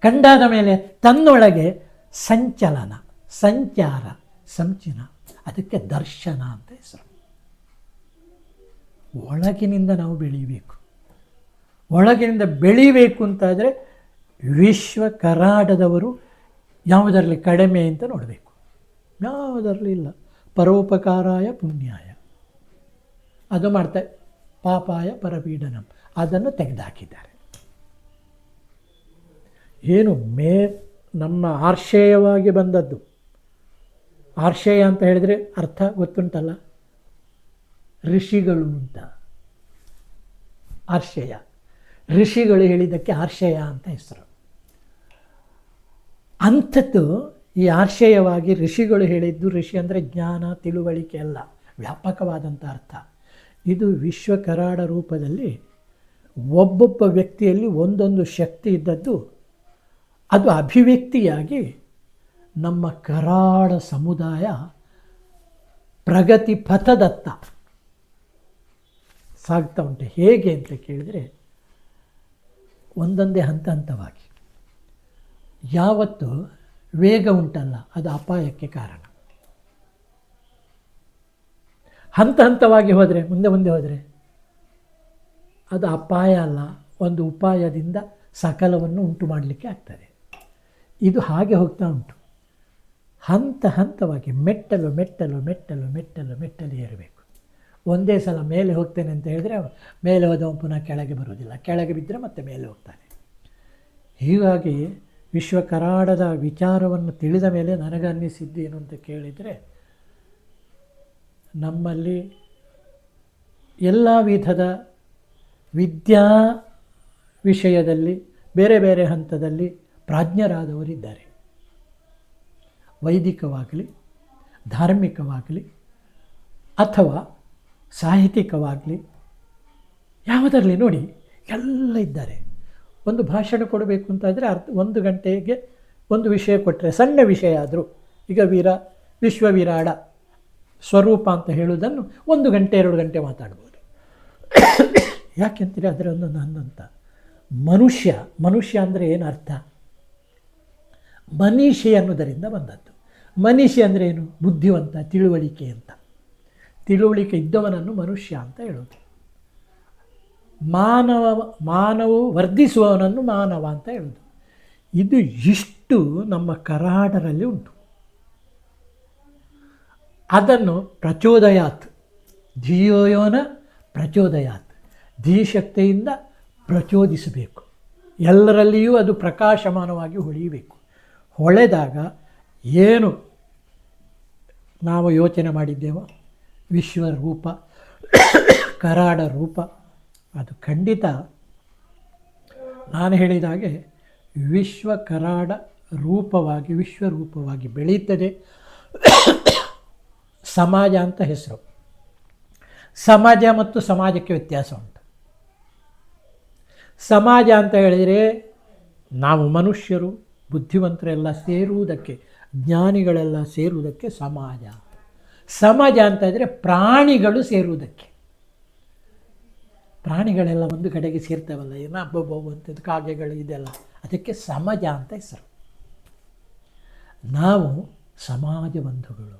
ಕಂಡಾದ ಮೇಲೆ ತನ್ನೊಳಗೆ ಸಂಚಲನ, ಸಂಚಾರ, ಸಂಚಿನ, ಅದಕ್ಕೆ ದರ್ಶನ ಅಂತ ಹೆಸರು. ಒಳಗಿನಿಂದ ನಾವು ಬೆಳೀಬೇಕು. ಒಳಗಿನಿಂದ ಬೆಳೀಬೇಕು ಅಂತಾದರೆ ವಿಶ್ವ ಕರಾಡದವರು ಯಾವುದರಲ್ಲಿ ಕಡಿಮೆ ಅಂತ ನೋಡಬೇಕು, ಯಾವುದರಲ್ಲಿ ಇಲ್ಲ. ಪರೋಪಕಾರಾಯ ಪುಣ್ಯಾಯ ಅದು ಮಾಡ್ತಾರೆ, ಪಾಪಾಯ ಪರಪೀಡನಂ ಅದನ್ನು ತೆಗೆದುಹಾಕಿದ್ದಾರೆ. ಏನು ನಮ್ಮ ಆರ್ಷೇಯವಾಗಿ ಬಂದದ್ದು. ಆರ್ಷೇಯ ಅಂತ ಹೇಳಿದರೆ ಅರ್ಥ ಗೊತ್ತುಂಟಲ್ಲ, ಋಷಿಗಳು ಅಂತ. ಆರ್ಷೇಯ ಋಷಿಗಳು ಹೇಳಿದ್ದಕ್ಕೆ ಆರ್ಷೇಯ ಅಂತ ಹೆಸರು. ಅಂಥದ್ದು ಈ ಆರ್ಷೇಯವಾಗಿ ಋಷಿಗಳು ಹೇಳಿದ್ದು, ಋಷಿ ಅಂದರೆ ಜ್ಞಾನ, ತಿಳುವಳಿಕೆ ಎಲ್ಲ ವ್ಯಾಪಕವಾದಂಥ ಅರ್ಥ. ಇದು ವಿಶ್ವ ಕರಾಡ ರೂಪದಲ್ಲಿ ಒಬ್ಬೊಬ್ಬ ವ್ಯಕ್ತಿಯಲ್ಲಿ ಒಂದೊಂದು ಶಕ್ತಿ ಇದ್ದದ್ದು, ಅದು ಅಭಿವ್ಯಕ್ತಿಯಾಗಿ ನಮ್ಮ ಕರಾಡ ಸಮುದಾಯ ಪ್ರಗತಿ ಪಥದತ್ತ ಸಾಗ್ತಾ ಉಂಟು. ಹೇಗೆ ಅಂತ ಕೇಳಿದರೆ ಒಂದೊಂದೇ ಹಂತ ಹಂತವಾಗಿ. ಯಾವತ್ತು ವೇಗ ಉಂಟಲ್ಲ ಅದು ಅಪಾಯಕ್ಕೆ ಕಾರಣ. ಹಂತ ಹಂತವಾಗಿ ಹೋದರೆ, ಮುಂದೆ ಮುಂದೆ ಹೋದರೆ ಅದು ಅಪಾಯ ಅಲ್ಲ, ಒಂದು ಉಪಾಯದಿಂದ ಸಕಲವನ್ನು ಉಂಟು ಮಾಡಲಿಕ್ಕೆ ಆಗ್ತದೆ. ಇದು ಹಾಗೆ ಹೋಗ್ತಾ ಉಂಟು. ಹಂತ ಹಂತವಾಗಿ ಮೆಟ್ಟಲು ಮೆಟ್ಟಲು ಮೆಟ್ಟಲು ಮೆಟ್ಟಲು ಮೆಟ್ಟಲು ಏರಬೇಕು. ಒಂದೇ ಸಲ ಮೇಲೆ ಹೋಗ್ತೇನೆ ಅಂತ ಹೇಳಿದರೆ ಮೇಲೆ ಹೋದವ ಪುನಃ ಕೆಳಗೆ ಬರುವುದಿಲ್ಲ, ಕೆಳಗೆ ಬಿದ್ದರೆ ಮತ್ತೆ ಮೇಲೆ ಹೋಗ್ತಾನೆ. ಹೀಗಾಗಿ ವಿಶ್ವ ಕರಾಡದ ವಿಚಾರವನ್ನು ತಿಳಿದ ಮೇಲೆ ನನಗನ್ನಿಸಿದ್ದು ಏನು ಅಂತ ಕೇಳಿದರೆ, ನಮ್ಮಲ್ಲಿ ಎಲ್ಲ ವಿಧದ ವಿದ್ಯಾ ವಿಷಯದಲ್ಲಿ ಬೇರೆ ಬೇರೆ ಹಂತದಲ್ಲಿ ಪ್ರಾಜ್ಞರಾದವರಿದ್ದಾರೆ. ವೈದಿಕವಾಗಲಿ, ಧಾರ್ಮಿಕವಾಗಲಿ, ಅಥವಾ ಸಾಹಿತ್ಯಿಕವಾಗಲಿ, ಯಾವುದರಲ್ಲಿ ನೋಡಿ ಎಲ್ಲ ಇದ್ದಾರೆ. ಒಂದು ಭಾಷಣ ಕೊಡಬೇಕು ಅಂತಾದರೆ ಒಂದು ಗಂಟೆಗೆ ಒಂದು ವಿಷಯ ಕೊಟ್ಟರೆ, ಸಣ್ಣ ವಿಷಯ ಆದರೂ, ಈಗ ವಿಶ್ವವಿರಾಡ ಸ್ವರೂಪ ಅಂತ ಹೇಳುವುದನ್ನು 1 ಗಂಟೆ 2 ಗಂಟೆ ಮಾತಾಡ್ಬೋದು. ಯಾಕೆಂದರೆ ಅದರ ಒಂದು ನನ್ನಂತ ಮನುಷ್ಯ ಅಂದರೆ ಏನು ಅರ್ಥ? ಮನೀಷಿ ಅನ್ನೋದರಿಂದ ಬಂದದ್ದು. ಮನೀಷಿ ಅಂದರೆ ಏನು? ಬುದ್ಧಿವಂತ, ತಿಳುವಳಿಕೆ ಅಂತ. ತಿಳುವಳಿಕೆ ಇದ್ದವನನ್ನು ಮನುಷ್ಯ ಅಂತ ಹೇಳೋದು. ಮಾನವು ವರ್ಧಿಸುವವನನ್ನು ಮಾನವ ಅಂತ ಹೇಳೋದು. ಇದು ಇಷ್ಟು ನಮ್ಮ ಕರಾಡರಲ್ಲಿ ಉಂಟು. ಅದನ್ನು ಪ್ರಚೋದಯಾತ್, ಧಿಯೋಯೋನ ಪ್ರಚೋದಯಾತ್, ಧೀಶಕ್ತಿಯಿಂದ ಪ್ರಚೋದಿಸಬೇಕು. ಎಲ್ಲರಲ್ಲಿಯೂ ಅದು ಪ್ರಕಾಶಮಾನವಾಗಿ ಹೊಳೆಯಬೇಕು. ಹೊಳೆದಾಗ ಏನು ನಾವು ಯೋಚನೆ ಮಾಡಿದ್ದೇವೋ ವಿಶ್ವರೂಪ, ಕರಾಡ ರೂಪ, ಅದು ಖಂಡಿತ ನಾನು ಹೇಳಿದ ಹಾಗೆ ಕರಾಡ ರೂಪವಾಗಿ, ವಿಶ್ವರೂಪವಾಗಿ ಬೆಳೀತದೆ. ಸಮಾಜ ಅಂತ ಹೆಸರು. ಸಮಾಜ ಮತ್ತು ಸಮಾಜಕ್ಕೆ ವ್ಯತ್ಯಾಸ ಉಂಟು. ಸಮಾಜ ಅಂತ ಹೇಳಿದರೆ ನಾವು ಮನುಷ್ಯರು, ಬುದ್ಧಿವಂತರೆಲ್ಲ ಸೇರುವುದಕ್ಕೆ, ಜ್ಞಾನಿಗಳೆಲ್ಲ ಸೇರುವುದಕ್ಕೆ ಸಮಾಜ. ಸಮಾಜ ಅಂತ ಇದ್ದರೆ ಪ್ರಾಣಿಗಳು ಸೇರುವುದಕ್ಕೆ. ಪ್ರಾಣಿಗಳೆಲ್ಲ ಒಂದು ಕಡೆಗೆ ಸೇರ್ತವಲ್ಲ, ಏನೋ ಹಬ್ಬಬ್ಬ ಅಂಥದ್ದು, ಕಾಗೆಗಳು ಇದೆಲ್ಲ, ಅದಕ್ಕೆ ಸಮಾಜ ಅಂತ ಹೆಸರು. ನಾವು ಸಮಾಜ ಬಂಧುಗಳು,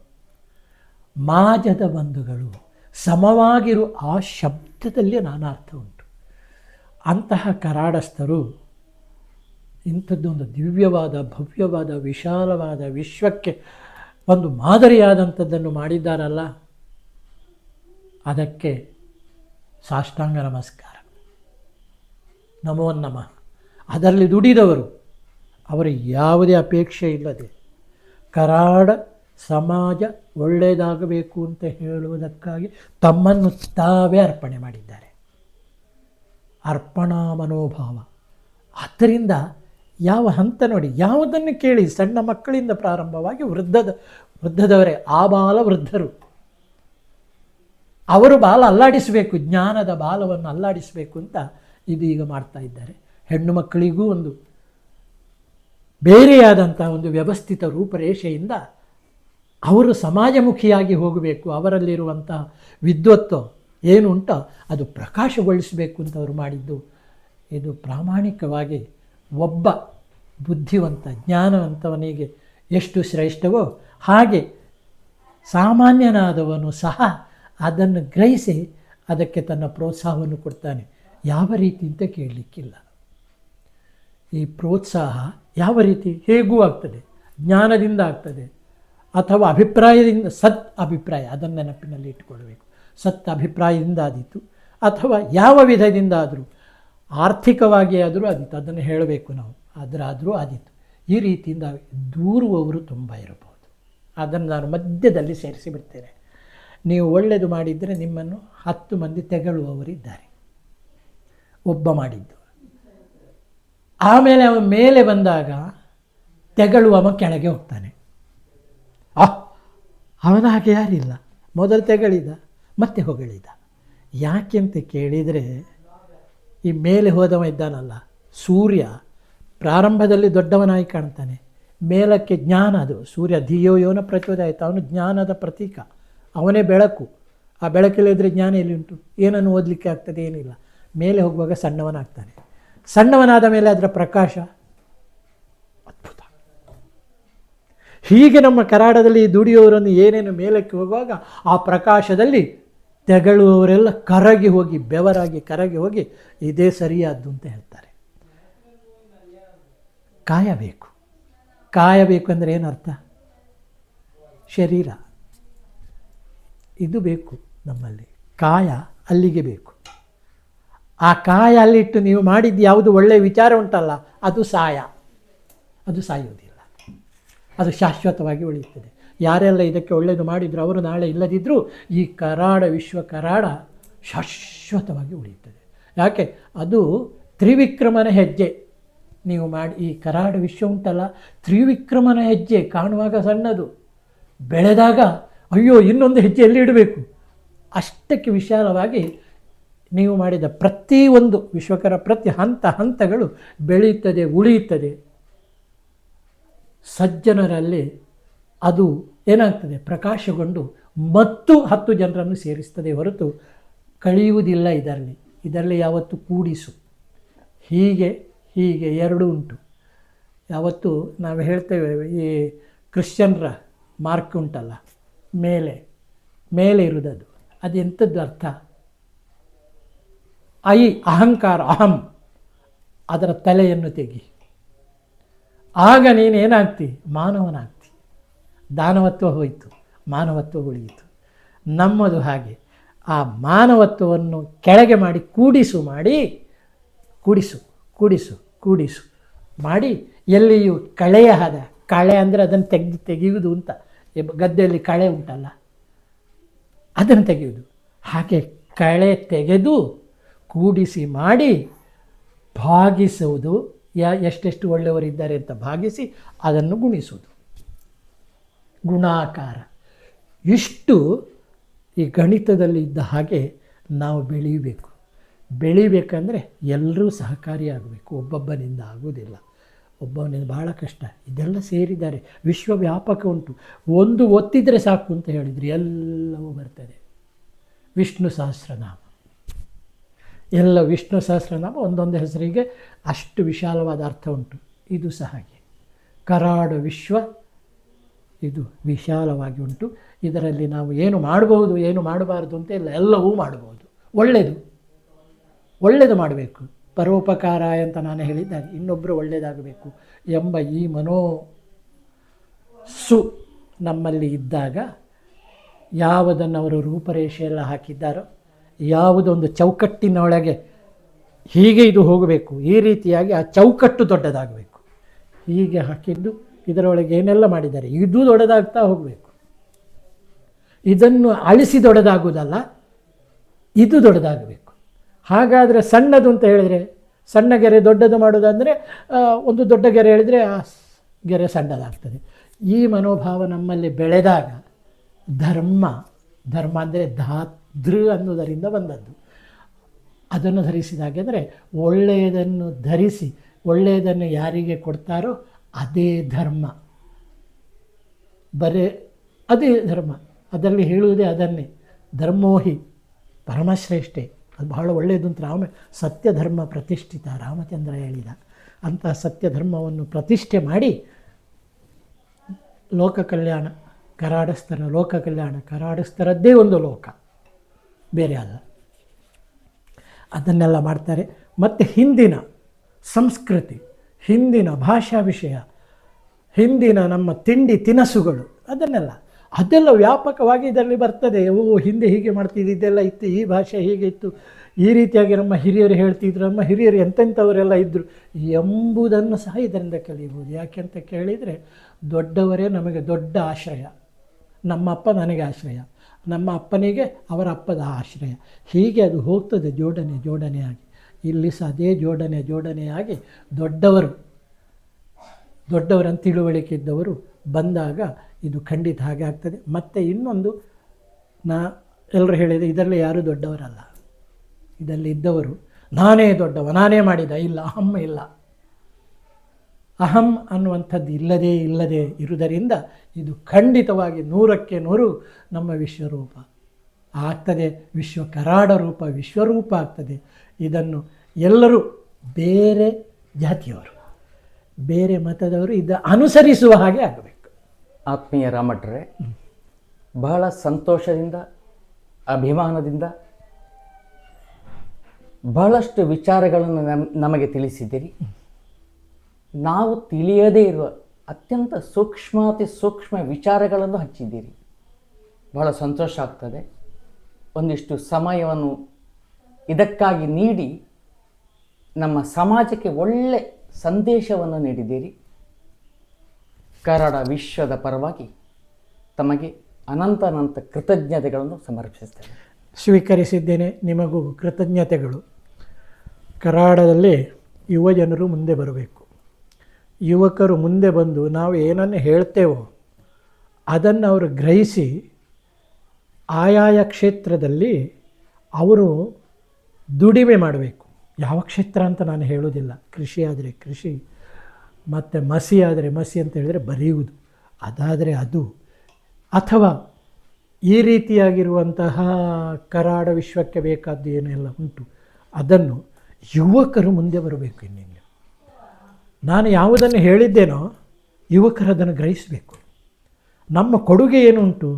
ಮಾಜದ ಬಂಧುಗಳು. ಸಮವಾಗಿರು ಆ ಶಬ್ದದಲ್ಲಿ ನಾನಾ ಅರ್ಥ ಉಂಟು. ಅಂತಹ ಕರಾಡಸ್ಥರು ಇಂಥದ್ದೊಂದು ದಿವ್ಯವಾದ, ಭವ್ಯವಾದ, ವಿಶಾಲವಾದ, ವಿಶ್ವಕ್ಕೆ ಒಂದು ಮಾದರಿಯಾದಂಥದ್ದನ್ನು ಮಾಡಿದ್ದಾರಲ್ಲ, ಅದಕ್ಕೆ ಸಾಷ್ಟಾಂಗ ನಮಸ್ಕಾರ, ನಮೋ ನಮಃ. ಅದರಲ್ಲಿ ದುಡಿದವರು, ಅವರಿಗೆ ಯಾವುದೇ ಅಪೇಕ್ಷೆ ಇಲ್ಲದೆ ಕರಾಡ ಸಮಾಜ ಒಳ್ಳೆಯದಾಗಬೇಕು ಅಂತ ಹೇಳುವುದಕ್ಕಾಗಿ ತಮ್ಮನ್ನು ತಾವೇ ಅರ್ಪಣೆ ಮಾಡಿದ್ದಾರೆ. ಅರ್ಪಣಾ ಮನೋಭಾವ. ಆದ್ದರಿಂದ ಯಾವ ಹಂತ ನೋಡಿ, ಯಾವುದನ್ನು ಕೇಳಿ, ಸಣ್ಣ ಮಕ್ಕಳಿಂದ ಪ್ರಾರಂಭವಾಗಿ ವೃದ್ಧದವರೇ, ಆಬಾಲ ವೃದ್ಧರು, ಅವರು ಬಾಲ ಅಲ್ಲಾಡಿಸಬೇಕು, ಜ್ಞಾನದ ಬಾಲವನ್ನು ಅಲ್ಲಾಡಿಸಬೇಕು ಅಂತ ಇದು ಈಗ ಮಾಡ್ತಾ ಇದ್ದಾರೆ. ಹೆಣ್ಣು ಮಕ್ಕಳಿಗೂ ಒಂದು ಬೇರೆಯಾದಂಥ ಒಂದು ವ್ಯವಸ್ಥಿತ ರೂಪರೇಷೆಯಿಂದ ಅವರು ಸಮಾಜಮುಖಿಯಾಗಿ ಹೋಗಬೇಕು. ಅವರಲ್ಲಿರುವಂಥ ವಿದ್ವತ್ತು ಏನು ಉಂಟೋ ಅದು ಪ್ರಕಾಶಗೊಳಿಸಬೇಕು ಅಂತ ಅವರು ಮಾಡಿದ್ದು. ಇದು ಪ್ರಾಮಾಣಿಕವಾಗಿ ಒಬ್ಬ ಬುದ್ಧಿವಂತ, ಜ್ಞಾನವಂತವನಿಗೆ ಎಷ್ಟು ಶ್ರೇಷ್ಠವೋ ಹಾಗೆ ಸಾಮಾನ್ಯನಾದವನು ಸಹ ಅದನ್ನು ಗ್ರಹಿಸಿ ಅದಕ್ಕೆ ತನ್ನ ಪ್ರೋತ್ಸಾಹವನ್ನು ಕೊಡ್ತಾನೆ. ಯಾವ ರೀತಿ ಅಂತ ಕೇಳಲಿಕ್ಕಿಲ್ಲ. ಈ ಪ್ರೋತ್ಸಾಹ ಯಾವ ರೀತಿ ಹೇಗೂ ಆಗ್ತದೆ, ಜ್ಞಾನದಿಂದ ಆಗ್ತದೆ, ಅಥವಾ ಅಭಿಪ್ರಾಯದಿಂದ, ಸತ್ ಅಭಿಪ್ರಾಯ, ಅದನ್ನು ನೆನಪಿನಲ್ಲಿ ಇಟ್ಟುಕೊಳ್ಬೇಕು. ಸತ್ ಅಭಿಪ್ರಾಯದಿಂದ ಆದೀತು, ಅಥವಾ ಯಾವ ವಿಧದಿಂದ ಆದರೂ, ಆರ್ಥಿಕವಾಗಿ ಆದರೂ ಆದೀತು, ಅದನ್ನು ಹೇಳಬೇಕು ನಾವು, ಅದರಾದರೂ ಆದೀತು. ಈ ರೀತಿಯಿಂದ ದೂರುವವರು ತುಂಬ ಇರಬಹುದು. ಅದನ್ನು ನಾನು ಮಧ್ಯದಲ್ಲಿ ಸೇರಿಸಿ ಬಿಡ್ತೇನೆ. ನೀವು ಒಳ್ಳೆಯದು ಮಾಡಿದರೆ ನಿಮ್ಮನ್ನು 10 ಮಂದಿ ತೆಗಳುವವರಿದ್ದಾರೆ. ಒಬ್ಬ ಮಾಡಿದ್ದು, ಆಮೇಲೆ ಅವನ ಮೇಲೆ ಬಂದಾಗ ತೆಗಳುವವ ಕೆಳಗೆ ಹೋಗ್ತಾನೆ. ಅವನ ಹಾಗೆ ಯಾರಿಲ್ಲ. ಮೊದಲು ತೆಗಳಿದ, ಮತ್ತೆ ಹೊಗಳಿದ. ಯಾಕೆ ಅಂತ ಕೇಳಿದರೆ, ಈ ಮೇಲೆ ಹೋದವ ಇದ್ದಾನಲ್ಲ ಸೂರ್ಯ, ಪ್ರಾರಂಭದಲ್ಲಿ ದೊಡ್ಡವನಾಗಿ ಕಾಣ್ತಾನೆ. ಮೇಲಕ್ಕೆ ಜ್ಞಾನ, ಅದು ಸೂರ್ಯ ಧಿಯೋಯೋನ ಪ್ರಚೋದಯ ಆಯಿತು. ಅವನು ಜ್ಞಾನದ ಪ್ರತೀಕ, ಅವನೇ ಬೆಳಕು. ಆ ಬೆಳಕಿಲ್ಲದ್ರೆ ಜ್ಞಾನ ಎಲ್ಲಿ ಉಂಟು? ಏನನ್ನು ಓದಲಿಕ್ಕೆ ಆಗ್ತದೆ? ಏನಿಲ್ಲ. ಮೇಲೆ ಹೋಗುವಾಗ ಸಣ್ಣವನಾಗ್ತಾನೆ. ಸಣ್ಣವನಾದ ಮೇಲೆ ಅದರ ಪ್ರಕಾಶ ಅದ್ಭುತ. ಹೀಗೆ ನಮ್ಮ ಕರಾಡದಲ್ಲಿ ದುಡಿಯುವವರನ್ನು ಏನೇನು ಮೇಲಕ್ಕೆ ಹೋಗುವಾಗ ಆ ಪ್ರಕಾಶದಲ್ಲಿ ತೆಗಳುವವರೆಲ್ಲ ಕರಗಿ ಹೋಗಿ, ಬೆವರಾಗಿ ಕರಗಿ ಹೋಗಿ ಇದೇ ಸರಿಯಾದ್ದು ಅಂತ ಹೇಳ್ತಾರೆ. ಕಾಯಬೇಕು. ಕಾಯಬೇಕು ಅಂದರೆ ಏನರ್ಥ? ಶರೀರ ಇದು ಬೇಕು ನಮ್ಮಲ್ಲಿ. ಕಾಯ ಅಲ್ಲಿಗೆ ಬೇಕು. ಆ ಕಾಯ ಅಲ್ಲಿಟ್ಟು ನೀವು ಮಾಡಿದ್ದು ಯಾವುದು ಒಳ್ಳೆಯ ವಿಚಾರ ಉಂಟಲ್ಲ, ಅದು ಅದು ಸಾಯುವುದಿಲ್ಲ, ಅದು ಶಾಶ್ವತವಾಗಿ ಉಳಿಯುತ್ತದೆ. ಯಾರೆಲ್ಲ ಇದಕ್ಕೆ ಒಳ್ಳೆಯದು ಮಾಡಿದ್ರು ಅವರು ನಾಳೆ ಇಲ್ಲದಿದ್ದರೂ ಈ ಕರಾಡ, ವಿಶ್ವ ಕರಾಡ ಶಾಶ್ವತವಾಗಿ ಉಳಿಯುತ್ತದೆ. ಯಾಕೆ? ಅದು ತ್ರಿವಿಕ್ರಮನ ಹೆಜ್ಜೆ. ನೀವು ಮಾಡಿ ಈ ಕರಾಡ ವಿಶ್ವ ಉಂಟಲ್ಲ, ತ್ರಿವಿಕ್ರಮನ ಹೆಜ್ಜೆ. ಕಾಣುವಾಗ ಸಣ್ಣದು, ಬೆಳೆದಾಗ ಅಯ್ಯೋ ಇನ್ನೊಂದು ಹೆಜ್ಜೆ ಎಲ್ಲಿ ಇಡಬೇಕು, ಅಷ್ಟಕ್ಕೆ ವಿಶಾಲವಾಗಿ ನೀವು ಮಾಡಿದ ಪ್ರತಿಯೊಂದು ವಿಶ್ವಕರ ಪ್ರತಿ ಹಂತಗಳು ಬೆಳೆಯುತ್ತದೆ, ಉಳಿಯುತ್ತದೆ. ಸಜ್ಜನರಲ್ಲಿ ಅದು ಏನಾಗ್ತದೆ, ಪ್ರಕಾಶಗೊಂಡು ಮತ್ತು 10 ಜನರನ್ನು ಸೇರಿಸ್ತದೆ ಹೊರತು ಕಳೆಯುವುದಿಲ್ಲ. ಇದರಲ್ಲಿ ಯಾವತ್ತು ಕೂಡಿಸು, ಹೀಗೆ ಎರಡು ಉಂಟು. ಯಾವತ್ತು ನಾವು ಹೇಳ್ತೇವೆ, ಈ ಕ್ರಿಶ್ಚಿಯನ್ರ ಮಾರ್ಕ್ ಉಂಟಲ್ಲ, ಮೇಲೆ ಇರುವುದದು, ಅದು ಎಂಥದ್ದು ಅರ್ಥ? ಅಹಂಕಾರ, ಅಹಂ, ಅದರ ತಲೆಯನ್ನು ತೆಗಿ, ಆಗ ನೀನೇನಾಗ್ತಿ? ಮಾನವನಾಗ್ತಿ. ದಾನವತ್ವ ಹೋಯಿತು, ಮಾನವತ್ವ ಉಳಿಯಿತು. ನಮ್ಮದು ಹಾಗೆ ಆ ಮಾನವತ್ವವನ್ನು ಕೆಳಗೆ ಮಾಡಿ ಕೂಡಿಸು ಮಾಡಿ ಎಲ್ಲಿಯೂ ಕಳೆಯ ಹದ, ಕಳೆ ಅಂದರೆ ಅದನ್ನು ತೆಗೆಯುವುದು ಅಂತ. ಗದ್ದೆಯಲ್ಲಿ ಕಳೆ ಉಂಟಲ್ಲ, ಅದನ್ನು ತೆಗೆಯುವುದು. ಹಾಗೆ ಕಳೆ ತೆಗೆದು ಕೂಡಿಸಿ ಮಾಡಿ ಭಾಗಿಸುವುದು. ಎಷ್ಟೆಷ್ಟು ಒಳ್ಳೆಯವರಿದ್ದಾರೆ ಅಂತ ಭಾಗಿಸಿ ಅದನ್ನು ಗುಣಿಸುವುದು, ಗುಣಾಕಾರ. ಇಷ್ಟು ಈ ಗಣಿತದಲ್ಲಿ ಇದ್ದ ಹಾಗೆ ನಾವು ಬೆಳೀಬೇಕಂದ್ರೆ ಎಲ್ಲರೂ ಸಹಕಾರಿಯಾಗಬೇಕು. ಒಬ್ಬೊಬ್ಬನಿಂದ ಆಗುವುದಿಲ್ಲ, ಒಬ್ಬನಿಂದ ಭಾಳ ಕಷ್ಟ. ಇದೆಲ್ಲ ಸೇರಿದ್ದಾರೆ, ವಿಶ್ವವ್ಯಾಪಕ ಉಂಟು. ಒಂದು ಒತ್ತಿದರೆ ಸಾಕು ಅಂತ ಹೇಳಿದರೆ ಎಲ್ಲವೂ ಬರ್ತದೆ. ವಿಷ್ಣು ಸಹಸ್ರನಾಮ, ಎಲ್ಲ ವಿಷ್ಣು ಸಹಸ್ರನಾಮ ಒಂದೊಂದು ಹೆಸರಿಗೆ ಅಷ್ಟು ವಿಶಾಲವಾದ ಅರ್ಥ ಉಂಟು. ಇದು ಸಹ ಹಾಗೆ ಕರಾಡ ವಿಶ್ವ, ಇದು ವಿಶಾಲವಾಗಿ ಉಂಟು. ಇದರಲ್ಲಿ ನಾವು ಏನು ಮಾಡಬಹುದು, ಏನು ಮಾಡಬಾರ್ದು ಅಂತ ಇಲ್ಲ, ಎಲ್ಲವೂ ಮಾಡಬಹುದು. ಒಳ್ಳೆಯದು ಮಾಡಬೇಕು. ಪರೋಪಕಾರ ಅಂತ ನಾನು ಹೇಳಿದ್ದಾನೆ, ಇನ್ನೊಬ್ಬರು ಒಳ್ಳೆಯದಾಗಬೇಕು ಎಂಬ ಈ ಮನೋಸು ನಮ್ಮಲ್ಲಿ ಇದ್ದಾಗ, ಯಾವುದನ್ನು ಅವರು ರೂಪರೇಷೆಯೆಲ್ಲ ಹಾಕಿದ್ದಾರೋ, ಯಾವುದೊಂದು ಚೌಕಟ್ಟಿನೊಳಗೆ ಹೀಗೆ ಇದು ಹೋಗಬೇಕು, ಈ ರೀತಿಯಾಗಿ ಆ ಚೌಕಟ್ಟು ದೊಡ್ಡದಾಗಬೇಕು. ಹೀಗೆ ಹಾಕಿದ್ದು ಇದರೊಳಗೆ ಏನೆಲ್ಲ ಮಾಡಿದ್ದಾರೆ, ಇದು ದೊಡ್ಡದಾಗ್ತಾ ಹೋಗಬೇಕು. ಇದನ್ನು ಅಳಿಸಿ ದೊಡ್ಡದಾಗುವುದಲ್ಲ, ಇದು ದೊಡ್ಡದಾಗಬೇಕು. ಹಾಗಾದರೆ ಸಣ್ಣದು ಅಂತ ಹೇಳಿದರೆ, ಸಣ್ಣ ಗೆರೆ ದೊಡ್ಡದು ಮಾಡೋದಂದರೆ ಒಂದು ದೊಡ್ಡ ಗೆರೆ ಹೇಳಿದರೆ ಆ ಗೆರೆ ಸಣ್ಣದಾಗ್ತದೆ. ಈ ಮನೋಭಾವ ನಮ್ಮಲ್ಲಿ ಬೆಳೆದಾಗ ಧರ್ಮ ಅಂದರೆ ದೃ ಅನ್ನೋದರಿಂದ ಬಂದದ್ದು. ಅದನ್ನು ಧರಿಸಿದಾಗೆ ಅಂದರೆ ಒಳ್ಳೆಯದನ್ನು ಧರಿಸಿ ಒಳ್ಳೆಯದನ್ನು ಯಾರಿಗೆ ಕೊಡ್ತಾರೋ ಅದೇ ಧರ್ಮ, ಅದೇ ಧರ್ಮ. ಅದರಲ್ಲಿ ಹೇಳುವುದೇ ಅದನ್ನೇ. ಧರ್ಮೋಹಿ ಪರಮಶ್ರೇಷ್ಠೆ, ಅದು ಬಹಳ ಒಳ್ಳೆಯದು ಅಂತ ಸತ್ಯ ಧರ್ಮ ಪ್ರತಿಷ್ಠಿತ ರಾಮಚಂದ್ರ ಹೇಳಿದ. ಅಂತಹ ಸತ್ಯ ಧರ್ಮವನ್ನು ಪ್ರತಿಷ್ಠೆ ಮಾಡಿ ಲೋಕ ಕಲ್ಯಾಣ ಕರಾಡಸ್ಥರ, ಲೋಕ ಕಲ್ಯಾಣ ಕರಾಡಸ್ಥರದ್ದೇ ಒಂದು ಲೋಕ, ಬೇರೆ ಅಲ್ಲ. ಅದನ್ನೆಲ್ಲ ಮಾಡ್ತಾರೆ. ಮತ್ತು ಹಿಂದಿನ ಸಂಸ್ಕೃತಿ, ಹಿಂದಿನ ಭಾಷಾ ವಿಷಯ, ಹಿಂದಿನ ನಮ್ಮ ತಿಂಡಿ ತಿನಸುಗಳು, ಅದೆಲ್ಲ ವ್ಯಾಪಕವಾಗಿ ಇದರಲ್ಲಿ ಬರ್ತದೆ. ಹಿಂದೆ ಹೀಗೆ ಮಾಡ್ತಿದ್ದು, ಇದೆಲ್ಲ ಇತ್ತು, ಈ ಭಾಷೆ ಹೀಗೆ ಇತ್ತು, ಈ ರೀತಿಯಾಗಿ ನಮ್ಮ ಹಿರಿಯರು ಹೇಳ್ತಿದ್ರು, ನಮ್ಮ ಹಿರಿಯರು ಎಂತೆಂಥವರೆಲ್ಲ ಇದ್ದರು ಎಂಬುದನ್ನು ಸಹ ಇದರಿಂದ ಕಲಿಯಬಹುದು. ಯಾಕೆಂತ ಕೇಳಿದರೆ, ದೊಡ್ಡವರೇ ನಮಗೆ ದೊಡ್ಡ ಆಶ್ರಯ. ನಮ್ಮ ಅಪ್ಪ ನನಗೆ ಆಶ್ರಯ, ನಮ್ಮ ಅಪ್ಪನಿಗೆ ಅವರ ಅಪ್ಪದ ಆಶ್ರಯ. ಹೀಗೆ ಅದು ಹೋಗ್ತದೆ ಜೋಡಣೆಯಾಗಿ. ಇಲ್ಲಿ ಸಹ ಅದೇ ಜೋಡಣೆಯಾಗಿ ದೊಡ್ಡವರಂತ ತಿಳುವಳಿಕೆ ಇದ್ದವರು ಬಂದಾಗ ಇದು ಖಂಡಿತ ಹಾಗೆ ಆಗ್ತದೆ. ಮತ್ತು ಇನ್ನೊಂದು, ಎಲ್ಲರೂ ಹೇಳಿದೆ, ಇದರಲ್ಲಿ ಯಾರೂ ದೊಡ್ಡವರಲ್ಲ. ಇದರಲ್ಲಿ ಇದ್ದವರು ನಾನೇ ದೊಡ್ಡವ, ನಾನೇ ಮಾಡಿದ, ಇಲ್ಲ, ಅಹಂ ಇಲ್ಲ. ಅಹಂ ಅನ್ನುವಂಥದ್ದು ಇಲ್ಲದೇ ಇರುವುದರಿಂದ ಇದು ಖಂಡಿತವಾಗಿ 100ಕ್ಕೆ 100 ನಮ್ಮ ವಿಶ್ವರೂಪ ಆಗ್ತದೆ. ವಿಶ್ವಕರಾಡ ರೂಪ ವಿಶ್ವರೂಪ ಆಗ್ತದೆ. ಇದನ್ನು ಎಲ್ಲರೂ, ಬೇರೆ ಜಾತಿಯವರು, ಬೇರೆ ಮತದವರು ಅನುಸರಿಸುವ ಹಾಗೆ ಆಗಬೇಕು. ಆತ್ಮೀಯ ರಾಮಠ್ರೆ, ಬಹಳ ಸಂತೋಷದಿಂದ, ಅಭಿಮಾನದಿಂದ ಬಹಳಷ್ಟು ವಿಚಾರಗಳನ್ನು ನಮಗೆ ತಿಳಿಸಿದ್ದೀರಿ. ನಾವು ತಿಳಿಯದೇ ಇರುವ ಅತ್ಯಂತ ಸೂಕ್ಷ್ಮಾತಿ ಸೂಕ್ಷ್ಮ ವಿಚಾರಗಳನ್ನು ಹಚ್ಚಿದ್ದೀರಿ. ಬಹಳ ಸಂತೋಷ ಆಗ್ತದೆ. ಒಂದಿಷ್ಟು ಸಮಯವನ್ನು ಇದಕ್ಕಾಗಿ ನೀಡಿ ನಮ್ಮ ಸಮಾಜಕ್ಕೆ ಒಳ್ಳೆ ಸಂದೇಶವನ್ನು ನೀಡಿದ್ದೀರಿ. ಕರಾಡ ವಿಶ್ವದ ಪರವಾಗಿ ತಮಗೆ ಅನಂತ ಕೃತಜ್ಞತೆಗಳನ್ನು ಸಮರ್ಪಿಸುತ್ತೇನೆ. ಸ್ವೀಕರಿಸಿದ್ದೇನೆ. ನಿಮಗೂ ಕೃತಜ್ಞತೆಗಳು. ಕರಾಡದಲ್ಲಿ ಯುವಜನರು ಮುಂದೆ ಬರಬೇಕು. ಯುವಕರು ಮುಂದೆ ಬಂದು ನಾವು ಏನನ್ನು ಹೇಳ್ತೇವೋ ಅದನ್ನು ಅವರು ಗ್ರಹಿಸಿ ಆಯಾಯ ಕ್ಷೇತ್ರದಲ್ಲಿ ಅವರು ದುಡಿಮೆ ಮಾಡಬೇಕು. ಯಾವ ಕ್ಷೇತ್ರ ಅಂತ ನಾನು ಹೇಳೋದಿಲ್ಲ. ಕೃಷಿ ಆದರೆ ಕೃಷಿ, ಮತ್ತು ಮಸಿ ಆದರೆ ಮಸಿ ಅಂತ ಹೇಳಿದರೆ ಬರೆಯುವುದು, ಅದಾದರೆ ಅದು, ಅಥವಾ ಈ ರೀತಿಯಾಗಿರುವಂತಹ ಕರಾಡ ವಿಶ್ವಕ್ಕೆ ಬೇಕಾದ್ದು ಏನೆಲ್ಲ ಉಂಟು ಅದನ್ನು ಯುವಕರು ಮುಂದೆ ಬರಬೇಕು. ಇನ್ನಿನ್ನು ನಾನು ಯಾವುದನ್ನು ಹೇಳಿದ್ದೇನೋ ಯುವಕರು ಅದನ್ನು ಗ್ರಹಿಸಬೇಕು. ನಮ್ಮ ಕೊಡುಗೆ ಏನುಂಟು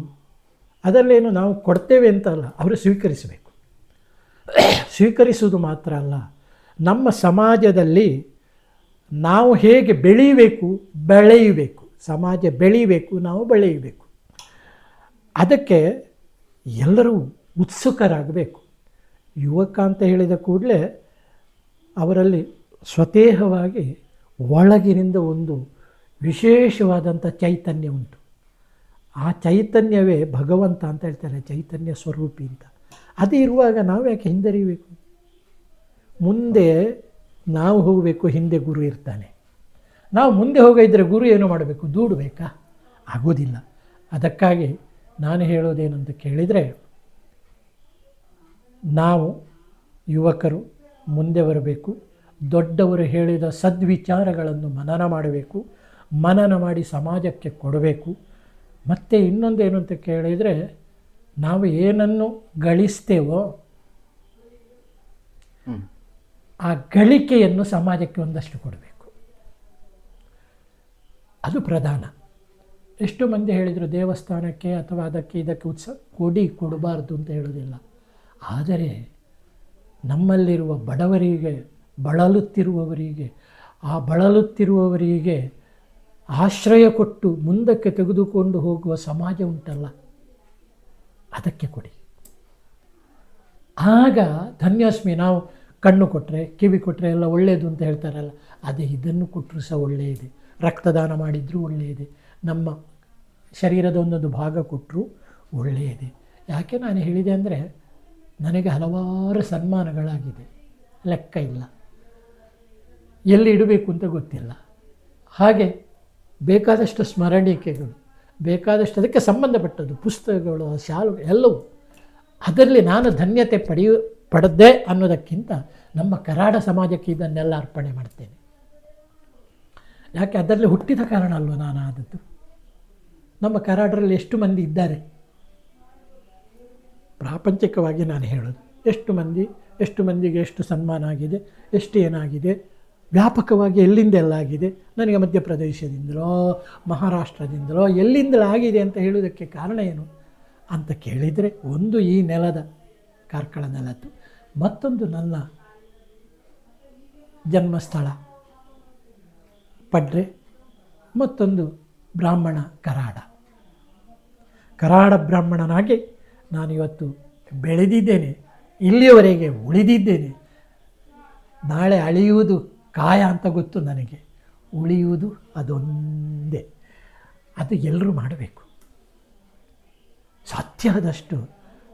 ಅದರಲ್ಲೇನು ನಾವು ಕೊಡ್ತೇವೆ ಅಂತ ಅಲ್ಲ, ಅವರು ಸ್ವೀಕರಿಸಬೇಕು. ಸ್ವೀಕರಿಸುವುದು ಮಾತ್ರ ಅಲ್ಲ, ನಮ್ಮ ಸಮಾಜದಲ್ಲಿ ನಾವು ಹೇಗೆ ಬೆಳೆಯಬೇಕು, ಸಮಾಜ ಬೆಳೀಬೇಕು, ನಾವು ಬೆಳೆಯಬೇಕು. ಅದಕ್ಕೆ ಎಲ್ಲರೂ ಉತ್ಸುಕರಾಗಬೇಕು. ಯುವಕ ಅಂತ ಹೇಳಿದ ಕೂಡಲೇ ಅವರಲ್ಲಿ ಸ್ವತೇಹವಾಗಿ ಒಳಗಿನಿಂದ ಒಂದು ವಿಶೇಷವಾದಂಥ ಚೈತನ್ಯ ಉಂಟು. ಆ ಚೈತನ್ಯವೇ ಭಗವಂತ ಅಂತ ಹೇಳ್ತಾರೆ, ಚೈತನ್ಯ ಸ್ವರೂಪಿ ಅಂತ. ಅದು ಇರುವಾಗ ನಾವು ಯಾಕೆ ಹಿಂದರಿಬೇಕು? ಮುಂದೆ ನಾವು ಹೋಗಬೇಕು, ಹಿಂದೆ ಗುರು ಇರ್ತಾನೆ. ನಾವು ಮುಂದೆ ಹೋಗಿದ್ದರೆ ಗುರು ಏನು ಮಾಡಬೇಕು? ದೂಡಬೇಕಾ? ಆಗೋದಿಲ್ಲ. ಅದಕ್ಕಾಗಿ ನಾನು ಹೇಳೋದೇನಂತ ಕೇಳಿದರೆ, ನಾವು ಯುವಕರು ಮುಂದೆ ಬರಬೇಕು. ದೊಡ್ಡವರು ಹೇಳಿದ ಸದ್ವಿಚಾರಗಳನ್ನು ಮನನ ಮಾಡಬೇಕು. ಮನನ ಮಾಡಿ ಸಮಾಜಕ್ಕೆ ಕೊಡಬೇಕು. ಮತ್ತು ಇನ್ನೊಂದೇನು ಅಂತ ಕೇಳಿದರೆ, ನಾವು ಏನನ್ನು ಗಳಿಸ್ತೇವೋ ಆ ಗಳಿಕೆಯನ್ನು ಸಮಾಜಕ್ಕೆ ಒಂದಷ್ಟು ಕೊಡಬೇಕು. ಅದು ಪ್ರಧಾನ. ಎಷ್ಟು ಮಂದಿ ಹೇಳಿದರು ದೇವಸ್ಥಾನಕ್ಕೆ ಅಥವಾ ಅದಕ್ಕೆ ಇದಕ್ಕೆ ಉತ್ಸವ ಕೊಡಬಾರ್ದು ಅಂತ ಹೇಳೋದಿಲ್ಲ. ಆದರೆ ನಮ್ಮಲ್ಲಿರುವ ಬಡವರಿಗೆ, ಬಳಲುತ್ತಿರುವವರಿಗೆ ಆಶ್ರಯ ಕೊಟ್ಟು ಮುಂದಕ್ಕೆ ತೆಗೆದುಕೊಂಡು ಹೋಗುವ ಸಮಾಜ ಉಂಟಲ್ಲ, ಅದಕ್ಕೆ ಕೊಡಿ. ಆಗ ಧನ್ಯಾಸ್ಮಿ. ನಾವು ಕಣ್ಣು ಕೊಟ್ಟರೆ, ಕಿವಿ ಕೊಟ್ಟರೆ ಎಲ್ಲ ಒಳ್ಳೆಯದು ಅಂತ ಹೇಳ್ತಾರಲ್ಲ, ಅದೇ ಇದನ್ನು ಕೊಟ್ಟರು ಸಹ ಒಳ್ಳೆಯದೆ. ರಕ್ತದಾನ ಮಾಡಿದರೂ ಒಳ್ಳೆಯದೆ. ನಮ್ಮ ಶರೀರದ ಒಂದೊಂದು ಭಾಗ ಕೊಟ್ಟರು ಒಳ್ಳೆಯದೆ. ಯಾಕೆ ನಾನು ಹೇಳಿದೆ ಅಂದರೆ, ನನಗೆ ಹಲವಾರು ಸನ್ಮಾನಗಳಾಗಿದೆ, ಲೆಕ್ಕ ಇಲ್ಲ, ಎಲ್ಲಿ ಇಡಬೇಕು ಅಂತ ಗೊತ್ತಿಲ್ಲ. ಹಾಗೆ ಬೇಕಾದಷ್ಟು ಸ್ಮರಣಿಕೆಗಳು, ಬೇಕಾದಷ್ಟು ಅದಕ್ಕೆ ಸಂಬಂಧಪಟ್ಟದ್ದು ಪುಸ್ತಕಗಳು, ಶಾಲು ಎಲ್ಲವೂ. ಅದರಲ್ಲಿ ನಾನು ಧನ್ಯತೆ ಪಡೆದೆ ಅನ್ನೋದಕ್ಕಿಂತ ನಮ್ಮ ಕರಾಡ ಸಮಾಜಕ್ಕೆ ಇದನ್ನೆಲ್ಲ ಅರ್ಪಣೆ ಮಾಡ್ತೇನೆ. ಯಾಕೆ? ಅದರಲ್ಲಿ ಹುಟ್ಟಿದ ಕಾರಣ ಅಲ್ವ ನಾನು ಆದದ್ದು. ನಮ್ಮ ಕರಾಡರಲ್ಲಿ ಎಷ್ಟು ಮಂದಿ ಇದ್ದಾರೆ? ಪ್ರಾಪಂಚಿಕವಾಗಿ ನಾನು ಹೇಳೋದು, ಎಷ್ಟು ಮಂದಿಗೆ ಎಷ್ಟು ಸನ್ಮಾನ ಆಗಿದೆ, ಎಷ್ಟು ಏನಾಗಿದೆ, ವ್ಯಾಪಕವಾಗಿ ಎಲ್ಲಿಂದೆಲ್ಲ ಆಗಿದೆ. ನನಗೆ ಮಧ್ಯಪ್ರದೇಶದಿಂದಲೋ ಮಹಾರಾಷ್ಟ್ರದಿಂದಲೋ ಎಲ್ಲಿಂದಲಾಗಿದೆ ಅಂತ ಹೇಳುವುದಕ್ಕೆ ಕಾರಣ ಏನು ಅಂತ ಕೇಳಿದರೆ, ಒಂದು ಈ ನೆಲದ ಕಾರ್ಕಳ ನೆಲದ್ದು, ಮತ್ತೊಂದು ನನ್ನ ಜನ್ಮಸ್ಥಳ ಪಡ್ರೆ, ಮತ್ತೊಂದು ಬ್ರಾಹ್ಮಣ ಕರಾಡ ಬ್ರಾಹ್ಮಣನಾಗಿ ನಾನು ಇವತ್ತು ಬೆಳೆದಿದ್ದೇನೆ, ಇಲ್ಲಿಯವರೆಗೆ ಉಳಿದಿದ್ದೇನೆ. ನಾಳೆ ಅಳಿಯುವುದು ಕಾಯ ಅಂತ ಗೊತ್ತು ನನಗೆ, ಉಳಿಯುವುದು ಅದೊಂದೇ. ಅದು ಎಲ್ಲರೂ ಮಾಡಬೇಕು. ಸಾಧ್ಯ ಆದಷ್ಟು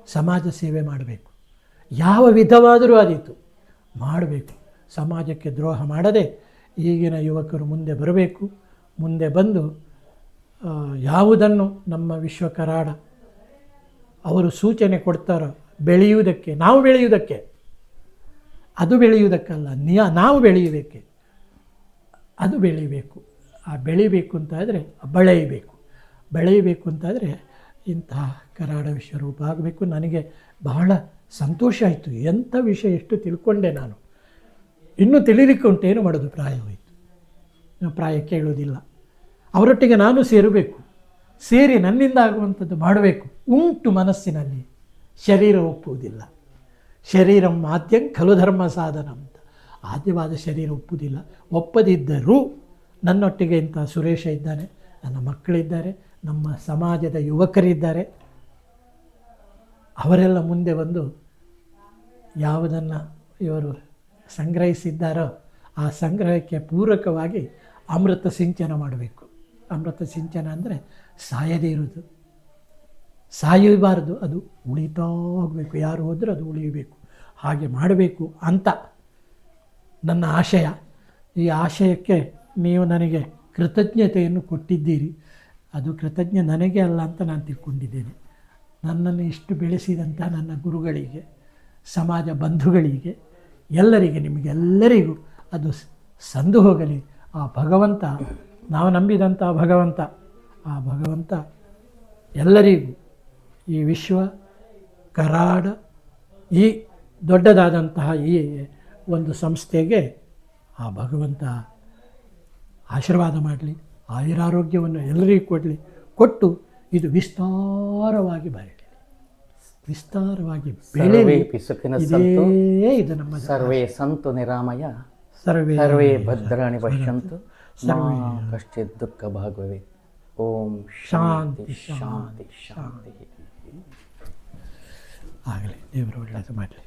ಸಮಾಜ ಸೇವೆ ಮಾಡಬೇಕು. ಯಾವ ವಿಧವಾದರೂ ಆದೀತು ಮಾಡಬೇಕು. ಸಮಾಜಕ್ಕೆ ದ್ರೋಹ ಮಾಡದೆ ಈಗಿನ ಯುವಕರು ಮುಂದೆ ಬರಬೇಕು. ಮುಂದೆ ಬಂದು ಯಾವುದನ್ನು ನಮ್ಮ ವಿಶ್ವ ಕರಾಡ ಅವರು ಸೂಚನೆ ಕೊಡ್ತಾರೋ ಬೆಳೆಯುವುದಕ್ಕೆ, ನಾವು ಬೆಳೆಯುವುದಕ್ಕೆ, ಅದು ಬೆಳೆಯುವುದಕ್ಕಲ್ಲ, ನಾವು ಬೆಳೆಯುವುದಕ್ಕೆ, ಅದು ಬೆಳೀಬೇಕು. ಆ ಬೆಳಿಬೇಕು ಅಂತಾದರೆ ಬೆಳೆಯಬೇಕು ಅಂತಾದರೆ ಇಂತಹ ಕರಾಡ ವಿಶ್ವರೂಪ ಆಗಬೇಕು. ನನಗೆ ಬಹಳ ಸಂತೋಷ ಆಯಿತು. ಎಂಥ ವಿಷಯ ಎಷ್ಟು ತಿಳ್ಕೊಂಡೆ ನಾನು. ಇನ್ನೂ ತಿಳಿಲಿಕ್ಕೆ ಉಂಟು, ಏನು ಮಾಡೋದು, ಪ್ರಾಯ ಹೋಯಿತು. ಪ್ರಾಯ ಕೇಳೋದಿಲ್ಲ. ಅವರೊಟ್ಟಿಗೆ ನಾನು ಸೇರಿ ನನ್ನಿಂದ ಆಗುವಂಥದ್ದು ಮಾಡಬೇಕು. ಉಂಟು ಮನಸ್ಸಿನಲ್ಲಿ, ಶರೀರ ಒಪ್ಪುವುದಿಲ್ಲ. ಶರೀರಂ ಆದ್ಯಂ ಖಲು ಧರ್ಮ ಸಾಧನ ಅಂತ. ಆದ್ಯವಾದ ಶರೀರ ಒಪ್ಪುವುದಿಲ್ಲ. ಒಪ್ಪದಿದ್ದರೂ ನನ್ನೊಟ್ಟಿಗೆ ಇಂಥ ಸುರೇಶ ಇದ್ದಾನೆ, ನನ್ನ ಮಕ್ಕಳಿದ್ದಾರೆ, ನಮ್ಮ ಸಮಾಜದ ಯುವಕರಿದ್ದಾರೆ. ಅವರೆಲ್ಲ ಮುಂದೆ ಬಂದು ಯಾವುದನ್ನು ಇವರು ಸಂಗ್ರಹಿಸಿದ್ದಾರೋ ಆ ಸಂಗ್ರಹಕ್ಕೆ ಪೂರಕವಾಗಿ ಅಮೃತ ಸಿಂಚನ ಮಾಡಬೇಕು. ಅಮೃತ ಸಿಂಚನ ಅಂದರೆ ಸಾಯದೇ ಇರೋದು, ಸಾಯಬಾರದು, ಅದು ಉಳಿತಾ ಹೋಗಬೇಕು. ಯಾರು ಹೋದರೂ ಅದು ಉಳಿಯಬೇಕು. ಹಾಗೆ ಮಾಡಬೇಕು ಅಂತ ನನ್ನ ಆಶಯ. ಈ ಆಶಯಕ್ಕೆ ನೀವು ನನಗೆ ಕೃತಜ್ಞತೆಯನ್ನು ಕೊಟ್ಟಿದ್ದೀರಿ. ಅದು ಕೃತಜ್ಞ ನನಗೆ ಅಲ್ಲ ಅಂತ ನಾನು ತಿಳ್ಕೊಂಡಿದ್ದೇನೆ. ನನ್ನನ್ನು ಇಷ್ಟು ಬೆಳೆಸಿದಂಥ ನನ್ನ ಗುರುಗಳಿಗೆ, ಸಮಾಜ ಬಂಧುಗಳಿಗೆ ಎಲ್ಲರಿಗೆ ನಿಮಗೆಲ್ಲರಿಗೂ ಅದು ಸಂದು ಹೋಗಲಿ. ಆ ಭಗವಂತ, ನಾವು ನಂಬಿದಂಥ ಭಗವಂತ, ಆ ಭಗವಂತ ಎಲ್ಲರಿಗೂ ಈ ವಿಶ್ವ ಕರಾಡ ಈ ದೊಡ್ಡದಾದಂತಹ ಈ ಒಂದು ಸಂಸ್ಥೆಗೆ ಆ ಭಗವಂತ ಆಶೀರ್ವಾದ ಮಾಡಲಿ, ಆಯುರಾರೋಗ್ಯವನ್ನು ಎಲ್ಲರಿಗೂ ಕೊಡಲಿ, ಕೊಟ್ಟು ಇದು ವಿಸ್ತಾರವಾಗಿ ಬರಲಿ, ವಿಸ್ತಾರವಾಗಿ ಬೆಳೆಯಲಿ. ಇದೇ ಇದು ನಮ್ಮ ಸರ್ವೇ ಸಂತು ನಿರಾಮಯ ಸರ್ವೇ ಸರ್ವೇ ಭದ್ರಾಣಿ ಪಶ್ಯಂತು ಮಾ ಕಶ್ಚಿತ್ ದುಃಖ ಭಾಗವೇ. ಓಂ ಶಾಂತಿ ಶಾಂತಿ ಶಾಂತಿ. ಆಗಲಿ, ದೇವರು ಒಳ್ಳೆಯದು ಮಾಡಲಿ.